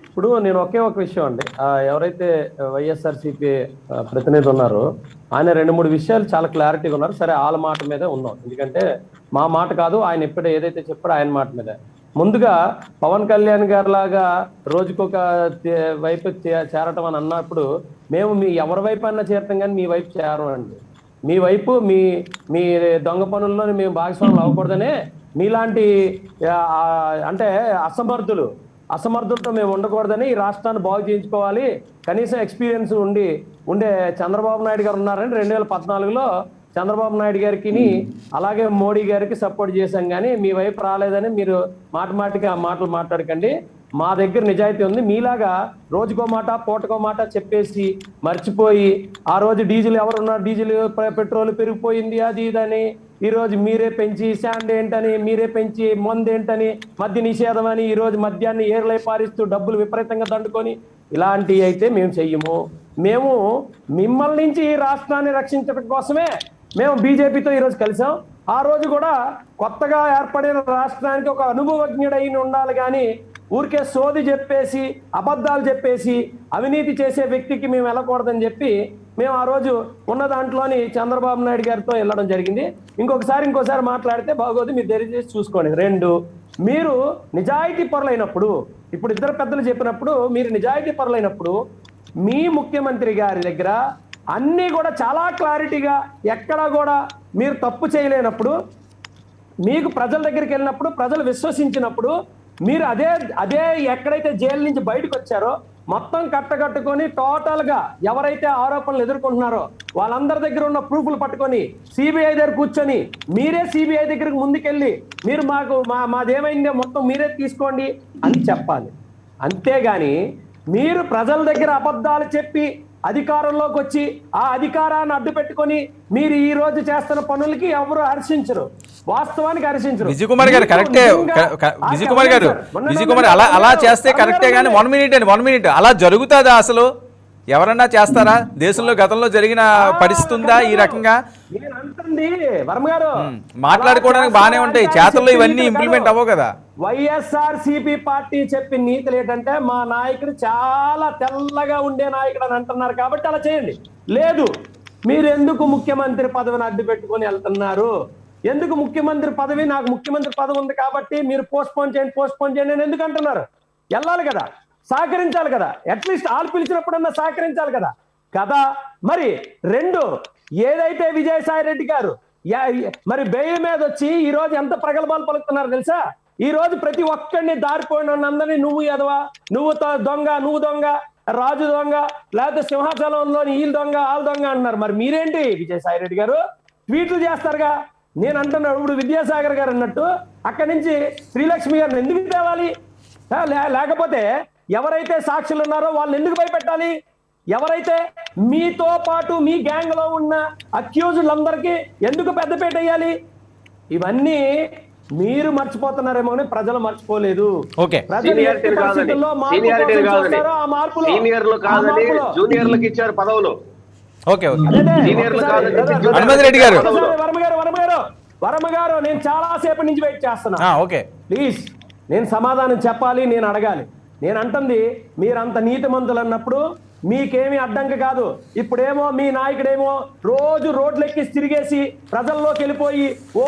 ఇప్పుడు నేను ఒకే ఒక విషయం అండి, ఎవరైతే వైఎస్ఆర్సీపీ ప్రతినిధి ఉన్నారో ఆయన 2-3 విషయాలు చాలా క్లారిటీగా ఉన్నారు. సరే, వాళ్ళ మాట మీదే ఉన్నాం, ఎందుకంటే మా మాట కాదు, ఆయన ఎప్పుడు ఏదైతే చెప్పారో ఆయన మాట మీదే. ముందుగా పవన్ కళ్యాణ్ గారి లాగా రోజుకొక వైపు చేరటం అని అన్నప్పుడు, మేము మీ ఎవరి వైపు అన్నా చేరటం కానీ మీ వైపు చేరం అండి. మీ వైపు మీ దొంగ పనుల్లో మేము భాగస్వాములు అవ్వకూడదనే మీలాంటి అంటే అసమర్థులతో మేము ఉండకూడదని, ఈ రాష్ట్రాన్ని బాగు చేయించుకోవాలి, కనీసం ఎక్స్పీరియన్స్ ఉండే చంద్రబాబు నాయుడు గారు ఉన్నారని 2014లో చంద్రబాబు నాయుడు గారికి అలాగే మోడీ గారికి సపోర్ట్ చేశాం. కానీ మీ వైపు రాలేదని మీరు మాటికి ఆ మాటలు మాట్లాడకండి. మా దగ్గర నిజాయితీ ఉంది. మీలాగా రోజుకో మాట పూటకో మాట చెప్పేసి మర్చిపోయి, ఆ రోజు డీజిల్ ఎవరున్నారు, డీజిల్ పెట్రోల్ పెరిగిపోయింది అది ఇదని, ఈరోజు మీరే పెంచి శాండ్ ఏంటని, మీరే పెంచి మందు ఏంటని, మద్య నిషేధం అని, ఈరోజు మద్యాన్ని ఏర్లై పారిస్తూ డబ్బులు విపరీతంగా దండుకొని, ఇలాంటివి అయితే మేము చెయ్యము. మేము మిమ్మల్ని నుంచి ఈ రాష్ట్రాన్ని రక్షించడం కోసమే మేము బీజేపీతో ఈరోజు కలిసాం. ఆ రోజు కూడా కొత్తగా ఏర్పడిన రాష్ట్రానికి ఒక అనుభవజ్ఞుడై ఉండాలి, కానీ ఊరికే సోది చెప్పేసి అబద్ధాలు చెప్పేసి అవినీతి చేసే వ్యక్తికి మేము వెళ్ళకూడదని చెప్పి మేము ఆ రోజు ఉన్న దాంట్లోని చంద్రబాబు నాయుడు గారితో వెళ్ళడం జరిగింది. ఇంకోసారి మాట్లాడితే బాగోదు, మీరు దయచేసి చూసుకోండి. 2, మీరు నిజాయితీ పరులైనప్పుడు, ఇప్పుడు ఇద్దరు పెద్దలు చెప్పినప్పుడు, మీరు నిజాయితీ పరులైనప్పుడు మీ ముఖ్యమంత్రి గారి దగ్గర అన్నీ కూడా చాలా క్లారిటీగా, ఎక్కడా కూడా మీరు తప్పు చేయలేనప్పుడు, మీకు ప్రజల దగ్గరికి వెళ్ళినప్పుడు, ప్రజలు విశ్వసించినప్పుడు, మీరు అదే ఎక్కడైతే జైలు నుంచి బయటకు వచ్చారో మొత్తం కట్టకట్టుకొని టోటల్గా ఎవరైతే ఆరోపణలు ఎదుర్కొంటున్నారో వాళ్ళందరి దగ్గర ఉన్న ప్రూఫ్లు పట్టుకొని సిబిఐ దగ్గర కూర్చొని మీరే సిబిఐ దగ్గరికి ముందుకెళ్ళి మీరు మాదేమైందో మొత్తం మీరే తీసుకోండి అని చెప్పాలి. అంతేగాని మీరు ప్రజల దగ్గర అబద్ధాలు చెప్పి అధికారంలోకి వచ్చి ఆ అధికారాన్ని అడ్డు పెట్టుకొని మీరు ఈ రోజు చేస్తున్న పనులకి ఎవరు హర్షించరు, వాస్తవానికి హర్షించరు. విజయ్ కుమార్ గారు కరెక్టే. విజయ్ కుమార్ అలా చేస్తే కరెక్టే, కానీ 1 minute అలా జరుగుతుందా? అసలు ఎవరన్నా చేస్తారా? దేశంలో గతంలో జరిగిన పరిస్థితి ఉందా ఈ రకంగా? మాట్లాడుకోవడానికి బాగానే ఉంటాయి, చేతల్లో ఇవన్నీ ఇంప్లిమెంట్ అవ్వవు కదా. వైఎస్ఆర్సీపీ పార్టీ చెప్పిన నీతులు ఏంటంటే, మా నాయకుడు చాలా తెల్లగా ఉండే నాయకుడు అని అంటున్నారు కాబట్టి అలా చేయండి. లేదు, మీరు ఎందుకు ముఖ్యమంత్రి పదవిని అడ్డు పెట్టుకొని వెళ్తున్నారు? ఎందుకు ముఖ్యమంత్రి పదవి, నాకు ముఖ్యమంత్రి పదవి ఉంది కాబట్టి మీరు పోస్ట్ పోన్ చేయండి అని ఎందుకు అంటున్నారు? వెళ్ళాలి కదా, సహకరించాలి కదా, అట్లీస్ట్ ఆలు పిలిచినప్పుడన్నా సహకరించాలి కదా కదా. మరి రెండు, ఏదైతే విజయసాయి రెడ్డి గారు మరి బెయిల్ మీద వచ్చి ఈ రోజు ఎంత ప్రగల్భాలు పలుకుతున్నారు తెలుసా? ఈ రోజు ప్రతి ఒక్కడిని దారిపోయిన అందరినీ నువ్వు ఎదవా, నువ్వు దొంగ, రాజు దొంగ, లేకపోతే సింహాచలంలోని వీళ్ళు దొంగ, వాళ్ళ దొంగ అంటున్నారు. మరి మీరేంటి విజయసాయి రెడ్డి గారు ట్వీట్లు చేస్తారుగా? నేను అంటున్నాడు ఇప్పుడు విద్యాసాగర్ గారు అన్నట్టు అక్కడి నుంచి శ్రీలక్ష్మి గారిని ఎందుకు తేవాలి? లేకపోతే ఎవరైతే సాక్షులు ఉన్నారో వాళ్ళని ఎందుకు భయపెట్టాలి? ఎవరైతే మీతో పాటు మీ గ్యాంగ్ లో ఉన్న అక్యూజులందరికీ ఎందుకు పెద్దపేట వేయాలి? ఇవన్నీ మీరు మర్చిపోతున్నారేమో అని ప్రజలు మర్చిపోలేదు. జూనియర్లకు ఇచ్చారు పదవులు. వర్మ గారు నేను చాలా సేపటి నుంచి వెయిట్ చేస్తున్నా. ప్లీజ్ నేను సమాధానం చెప్పాలి, నేను అడగాలి. నేను అంటుంది మీరంత నీతిమంతులు అన్నప్పుడు మీకేమీ అడ్డంకి కాదు. ఇప్పుడేమో మీ నాయకుడేమో రోజు రోడ్లెక్కి తిరిగేసి ప్రజల్లోకి వెళ్ళిపోయి ఓ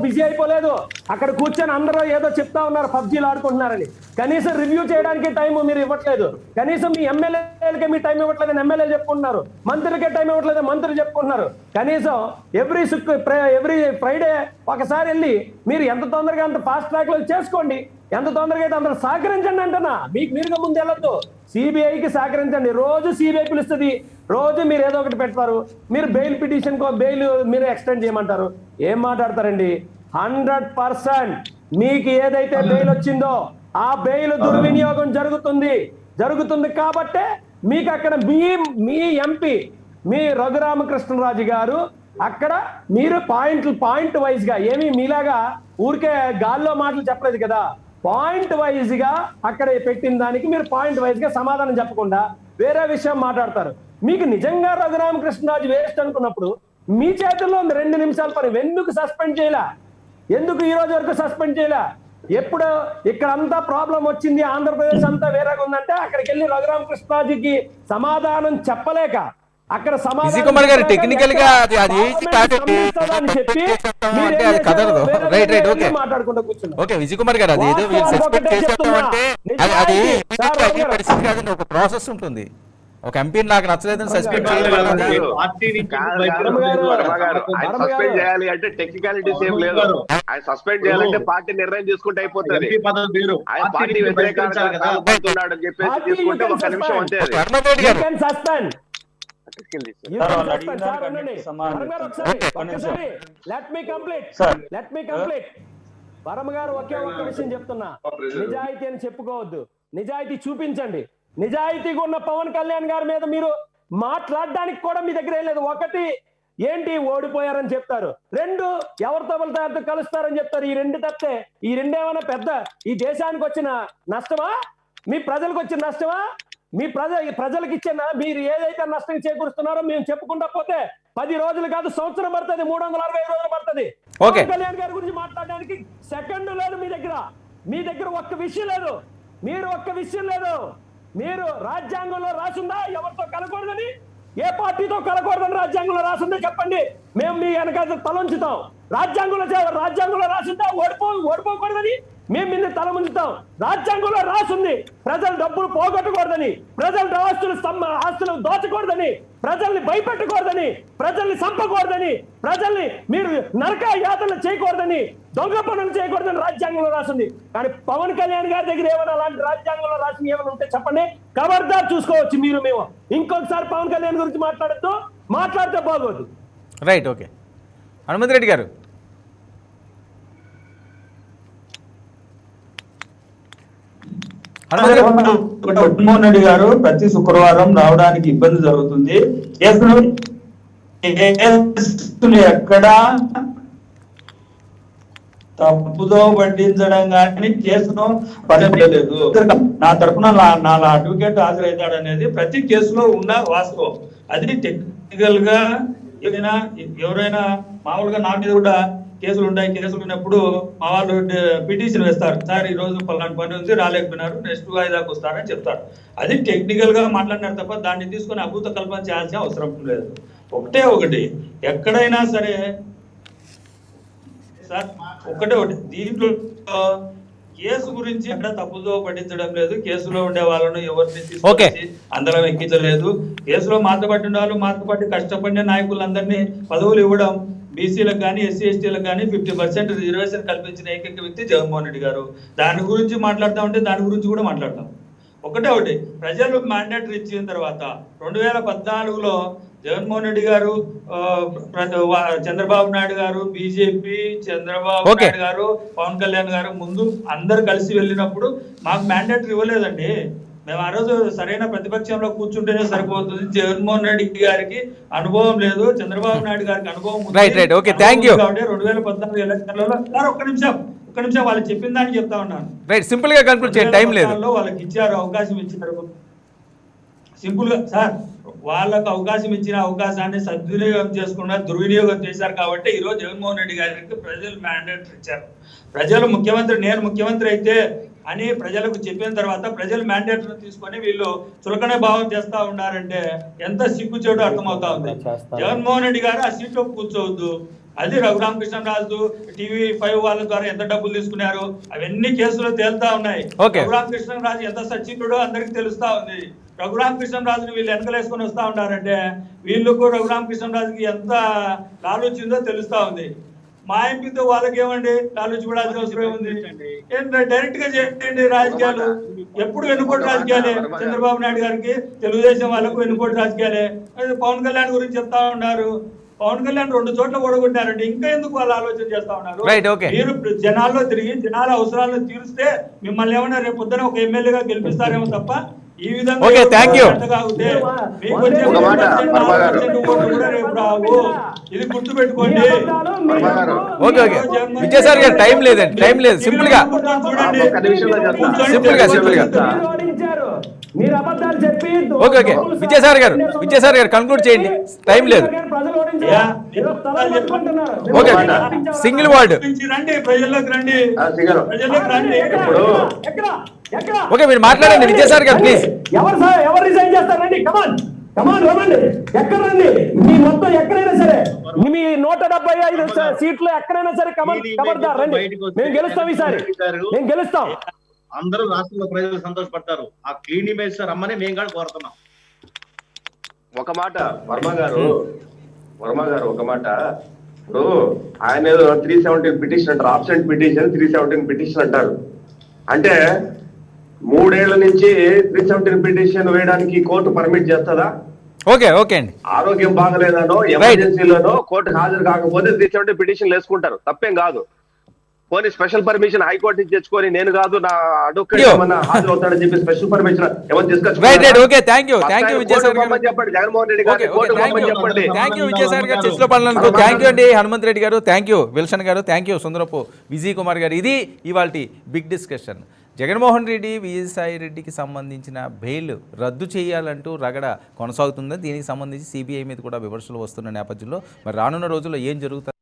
బిజీ అయిపోలేదు. అక్కడ కూర్చొని అందరూ ఏదో చెప్తా ఉన్నారు, పబ్జీలు ఆడుకుంటున్నారని. కనీసం రివ్యూ చేయడానికి టైం మీరు ఇవ్వట్లేదు. కనీసం మీ ఎమ్మెల్యేలకే మీ టైం ఇవ్వట్లేదని ఎమ్మెల్యేలు చెప్పుకుంటున్నారు, మంత్రులకే టైం ఇవ్వట్లేదు మంత్రులు చెప్పుకుంటున్నారు. కనీసం ఎవ్రీ ఫ్రైడే ఒకసారి వెళ్ళి మీరు ఎంత తొందరగా అంత ఫాస్ట్ ట్రాక్ లో చేసుకోండి, ఎంత తొందరగా అయితే అందరూ సహకరించండి అంటున్నా. మీకు మీరుగా ముందు వెళ్ళొద్దు, సిబిఐకి సహకరించండి. రోజు సిబిఐ పిలుస్తుంది, రోజు మీరు ఏదో ఒకటి పెడతారు. మీరు బెయిల్ పిటిషన్ బెయిల్ మీరు ఎక్స్టెండ్ చేయమంటారు. ఏం మాట్లాడతారండి? 100% మీకు ఏదైతే బెయిల్ వచ్చిందో ఆ బెయిల్ దుర్వినియోగం జరుగుతుంది కాబట్టే మీకు అక్కడ మీ ఎంపీ మీ రఘురామకృష్ణరాజు గారు అక్కడ మీరు పాయింట్ వైజ్ గా ఏమి మీలాగా ఊరికే గాల్లో మాటలు చెప్పలేదు కదా, పాయింట్ వైజ్ గా అక్కడ పెట్టిన దానికి మీరు పాయింట్ వైజ్ గా సమాధానం చెప్పకుండా వేరే విషయం మాట్లాడతారు. మీకు నిజంగా రఘురామకృష్ణరాజు వేస్ట్ అనుకున్నప్పుడు మీ చేతుల్లో 2 నిమిషాల పని ఎందుకు సస్పెండ్ చేయలే? ఎందుకు ఈ రోజు వరకు సస్పెండ్ చేయలే? ఎప్పుడు ఇక్కడ అంతా ప్రాబ్లం వచ్చింది, ఆంధ్రప్రదేశ్ అంతా వేరేగా ఉందంటే అక్కడికి వెళ్ళి రఘురామకృష్ణరాజుకి సమాధానం చెప్పలేక అక్కడ మాట్లాడుకుంటూ ఒక ప్రాసెస్ ఉంటుంది. ఒక ఎంపీ నాకు నచ్చలేదని సస్పెండ్ చేయాలి అంటే టెక్నికాలిటీస్ ఏం లేదు. ఆయన సస్పెండ్ చేయాలంటే పార్టీ నిర్ణయం తీసుకుంటే అయిపోతుంది. ఆయన పార్టీ వ్యతిరేకతున్నాడు అని చెప్పేసి తీసుకుంటే 1 నిమిషం అంతే. వర్మ గారు ఒకే ఒక్క విషయం చెప్తున్నా, నిజాయితీ అని చెప్పుకోవద్దు, నిజాయితీ చూపించండి. నిజాయితీగా ఉన్న పవన్ కళ్యాణ్ గారి మీద మీరు మాట్లాడడానికి కూడా మీ దగ్గర ఏం లేదు. ఒకటి ఏంటి ఓడిపోయారని చెప్తారు, 2 ఎవరితో కలుస్తారని చెప్తారు. ఈ 2 తప్పితే ఈ 2 ఏమైనా పెద్ద ఈ దేశానికి వచ్చిన నష్టమా, మీ ప్రజలకు వచ్చిన నష్టమా? మీ ప్రజలకు ఇచ్చిన మీరు ఏదైతే నష్టం చేకూరుస్తున్నారో మేము చెప్పుకుంటా పోతే 10 రోజులు కాదు, సంవత్సరం పడుతుంది, 365 రోజులు పడుతుంది. పవన్ కళ్యాణ్ గారి గురించి మాట్లాడడానికి సెకండ్ లేదు మీ దగ్గర ఒక్క విషయం లేదు. మీరు ఒక్క విషయం లేదు. మీరు రాజ్యాంగంలో రాసిందా ఎవరితో కలకూడదని, ఏ పార్టీతో కలకూడదని రాజ్యాంగంలో రాసిందో చెప్పండి, మేము మీ వెనక తలంచుతాం. రాజ్యాంగంలో రాసిందా ఓడిపోకూడదని మేము నిన్ను తల ముంచుతాం. రాజ్యాంగంలో రాసింది ప్రజలు డబ్బులు పోగొట్టకూడదని, ప్రజల ఆస్తులు దోచకూడదని, ప్రజల్ని భయపెట్టకూడదని, ప్రజల్ని చంపకూడదని, ప్రజల్ని మీరు నరక యాతన చేయకూడదని, దొంగ పనులు చేయకూడదని రాజ్యాంగంలో రాసింది. కానీ పవన్ కళ్యాణ్ గారి దగ్గర ఏమైనా అలాంటి రాజ్యాంగంలో రాసింది ఏమైనా ఉంటే చెప్పండి, ఖబర్దార్ చూసుకోవచ్చు మీరు. మేము ఇంకొకసారి పవన్ కళ్యాణ్ గురించి మాట్లాడితే బాగోదు. Right, okay. హనుమంత్ రెడ్డి గారు, జగన్మోహన్ రెడ్డి గారు ప్రతి శుక్రవారం రావడానికి ఇబ్బంది జరుగుతుంది. ఎక్కడా తప్పుదో పట్టించడం కానీ కేసును పర్లేదు. నా తరఫున నా అడ్వకేట్ హాజరవుతాడు అనేది ప్రతి కేసులో ఉన్న వాస్తవం. అది టెక్నికల్ గా ఎవరైనా మామూలుగా నా మీద కూడా కేసులు ఉన్నప్పుడు మా వాళ్ళు పిటిషన్ వేస్తారు, సార్ ఈ రోజు పలానా పని ఉంది రాలేకపోయినారు, నెక్స్ట్ వాయిదాకు వస్తారని చెప్తారు. అది టెక్నికల్ గా మాట్లాడినారు తప్ప దాన్ని తీసుకొని అభూత కల్పన చేయాల్సిన అవసరం లేదు. ఒకటి ఎక్కడైనా సరే సార్ ఒకటి దీంట్లో కేసు గురించి ఎక్కడ తప్పుదో పట్టించడం లేదు. కేసులో ఉండే వాళ్ళను ఎవరిని తీసుకొచ్చి అందరం ఎక్కించలేదు. కేసులో మాతపట్టిన వాళ్ళు మాతపట్టి కష్టపడిన నాయకులందరినీ పదవులు ఇవ్వడం, బీసీలకు కానీ ఎస్సీ ఎస్టీలకు కానీ 50% రిజర్వేషన్ కల్పించిన ఏకైక వ్యక్తి జగన్మోహన్ రెడ్డి గారు. దాని గురించి మాట్లాడుతూ ఉంటే దాని గురించి కూడా మాట్లాడతాం. ఒకటి ప్రజలు మ్యాండేటరీ ఇచ్చిన తర్వాత 2014లో జగన్మోహన్ రెడ్డి గారు, చంద్రబాబు నాయుడు గారు, బీజేపీ, చంద్రబాబు నాయుడు గారు, పవన్ కళ్యాణ్ గారు ముందు అందరు కలిసి వెళ్ళినప్పుడు మాకు మ్యాండేటరీ ఇవ్వలేదండి. మేము ఆ రోజు సరైన ప్రతిపక్షంలో కూర్చుంటేనే సరిపోతుంది. జగన్మోహన్ రెడ్డి గారికి అనుభవం లేదు, చంద్రబాబు నాయుడు గారికి అనుభవం ఉంది. 2014 ఎలక్షన్లలో ఒక్క నిమిషం వాళ్ళు చెప్పిన దాన్ని చెప్తా ఉన్నాను. సింపుల్ గా కన్క్లూడ్ చేయండి, టైం లేదు. వాళ్ళకి ఇచ్చారు, అవకాశం ఇచ్చారు. సింపుల్ గా సార్, వాళ్ళకు అవకాశం ఇచ్చిన అవకాశాన్ని సద్వినియోగం చేసుకున్న దుర్వినియోగం చేశారు కాబట్టి ఈరోజు జగన్మోహన్ రెడ్డి గారికి ప్రజలు మ్యాండేట్ ఇచ్చారు. ప్రజలు నేను ముఖ్యమంత్రి అయితే అని ప్రజలకు చెప్పిన తర్వాత ప్రజలు మ్యాండేట్ తీసుకొని వీళ్ళు చులకనే భావం చేస్తా ఉన్నారంటే ఎంత సిగ్గుచేటు అర్థమవుతా ఉంది. జగన్మోహన్ రెడ్డి గారు ఆ సీట్లో కూర్చోవద్దు. అది రఘురామకృష్ణరాజు, TV5 వాళ్ళ ద్వారా ఎంత డబ్బులు తీసుకున్నారు అవన్నీ కేసులో తేలుతా ఉన్నాయి. రఘురామకృష్ణరాజు ఎంత సచివుడో అందరికి తెలుస్తా ఉంది. రఘురామకృష్ణరాజుని వీళ్ళు వెనకలేసుకొని వస్తా ఉన్నారంటే వీళ్ళకు రఘురామకృష్ణరాజుకి ఎంత లాలూచిందో తెలుస్తా ఉంది. మా ఎంపీతో వాళ్ళకి ఏమండి లాలూచి కూడా అవసరం ఉంది. డైరెక్ట్ గా చేయండి రాజకీయాలు. ఎప్పుడు వెన్నుపోటు రాజకీయాలే చంద్రబాబు నాయుడు గారికి, తెలుగుదేశం వాళ్ళకు వెన్నుపోటు రాజకీయాలే. పవన్ కళ్యాణ్ గురించి చెప్తా ఉన్నారు. పవన్ కళ్యాణ్ 2 చోట్ల ఓడగొట్టారంటే ఇంకా ఎందుకు వాళ్ళు ఆలోచన చేస్తా ఉన్నారు? మీరు జనాల్లో తిరిగి జనాల అవసరాలను తీరుస్తే మిమ్మల్ని ఏమన్నా రేపు పొద్దున ఒక ఎమ్మెల్యేగా గెలిపిస్తారేమో తప్ప ఈ విధంగా ఇది గుర్తు పెట్టుకోండి. విజయసాయి గారు టైం లేదు, సింపుల్ గా విజయసాయి గారు కన్క్లూడ్ చేయండి, టైం లేదు. Single word. ఓకే, మీరు మాట్లాడండి విజయసాయి గారు ప్లీజ్. ఎవరు రిజైన్ చేస్తారండి? కమాన్ రమ్మండి. ఎక్కడ రండి? మీ మొత్తం ఎక్కడైనా సరే మీ 175 సీట్లు ఎక్కడైనా సరే కబర్దార్ రండి. మేము గెలుస్తాం, ఈసారి మేము గెలుస్తాం. అందరూ రాష్ట్రంలో ప్రజలు సంతోషపడతారు. ఆ క్లీన్ ఇమేజ్ రమ్మని మేము కూడా కోరుతున్నాం. ఒక మాట వర్మ గారు ఒక మాట. ఇప్పుడు ఆయన ఏదో 317 పిటిషన్ అంటారు, ఆబ్సెంట్ పిటిషన్ 317 పిటిషన్ అంటారు. అంటే 3 ఏళ్ల నుంచి 317 పిటిషన్ వేయడానికి కోర్టు పర్మిట్ చేస్తుందా? ఓకే అండి. ఆరోగ్యం బాగలేదనో ఎమర్జెన్సీలోనో కోర్టుకు హాజరు కాకపోతే 317 పిటిషన్ వేసుకుంటారు, తప్పేం కాదు. పోనీ స్పెషల్ పర్మిషన్ హైకోర్టు నుంచి తెచ్చుకొని నేను కాదు నా అడ్వకేట్ ఏమన్నా హాజరు అవుతాడని చెప్పి స్పెషల్ పర్మిషన్ ఏమన్నా తీసుకొచ్చి చెప్పండి. జగన్మోహన్ రెడ్డి గారు చెప్పండి. థ్యాంక్ యూ అండి హనుమంత్ రెడ్డి గారు, థ్యాంక్ యూ విల్సన్ గారు, థ్యాంక్ యూ సుందరపు విజయ్ కుమార్ గారు. ఇది ఇవాల్టి బిగ్ డిస్కషన్. జగన్మోహన్ రెడ్డి, విజయసాయి రెడ్డికి సంబంధించిన బెయిల్ రద్దు చేయాలంటూ రగడ కొనసాగుతుంది. దీనికి సంబంధించి CBI మీద కూడా విమర్శలు వస్తున్న నేపథ్యంలో మరి రానున్న రోజుల్లో ఏం జరుగుతుంది?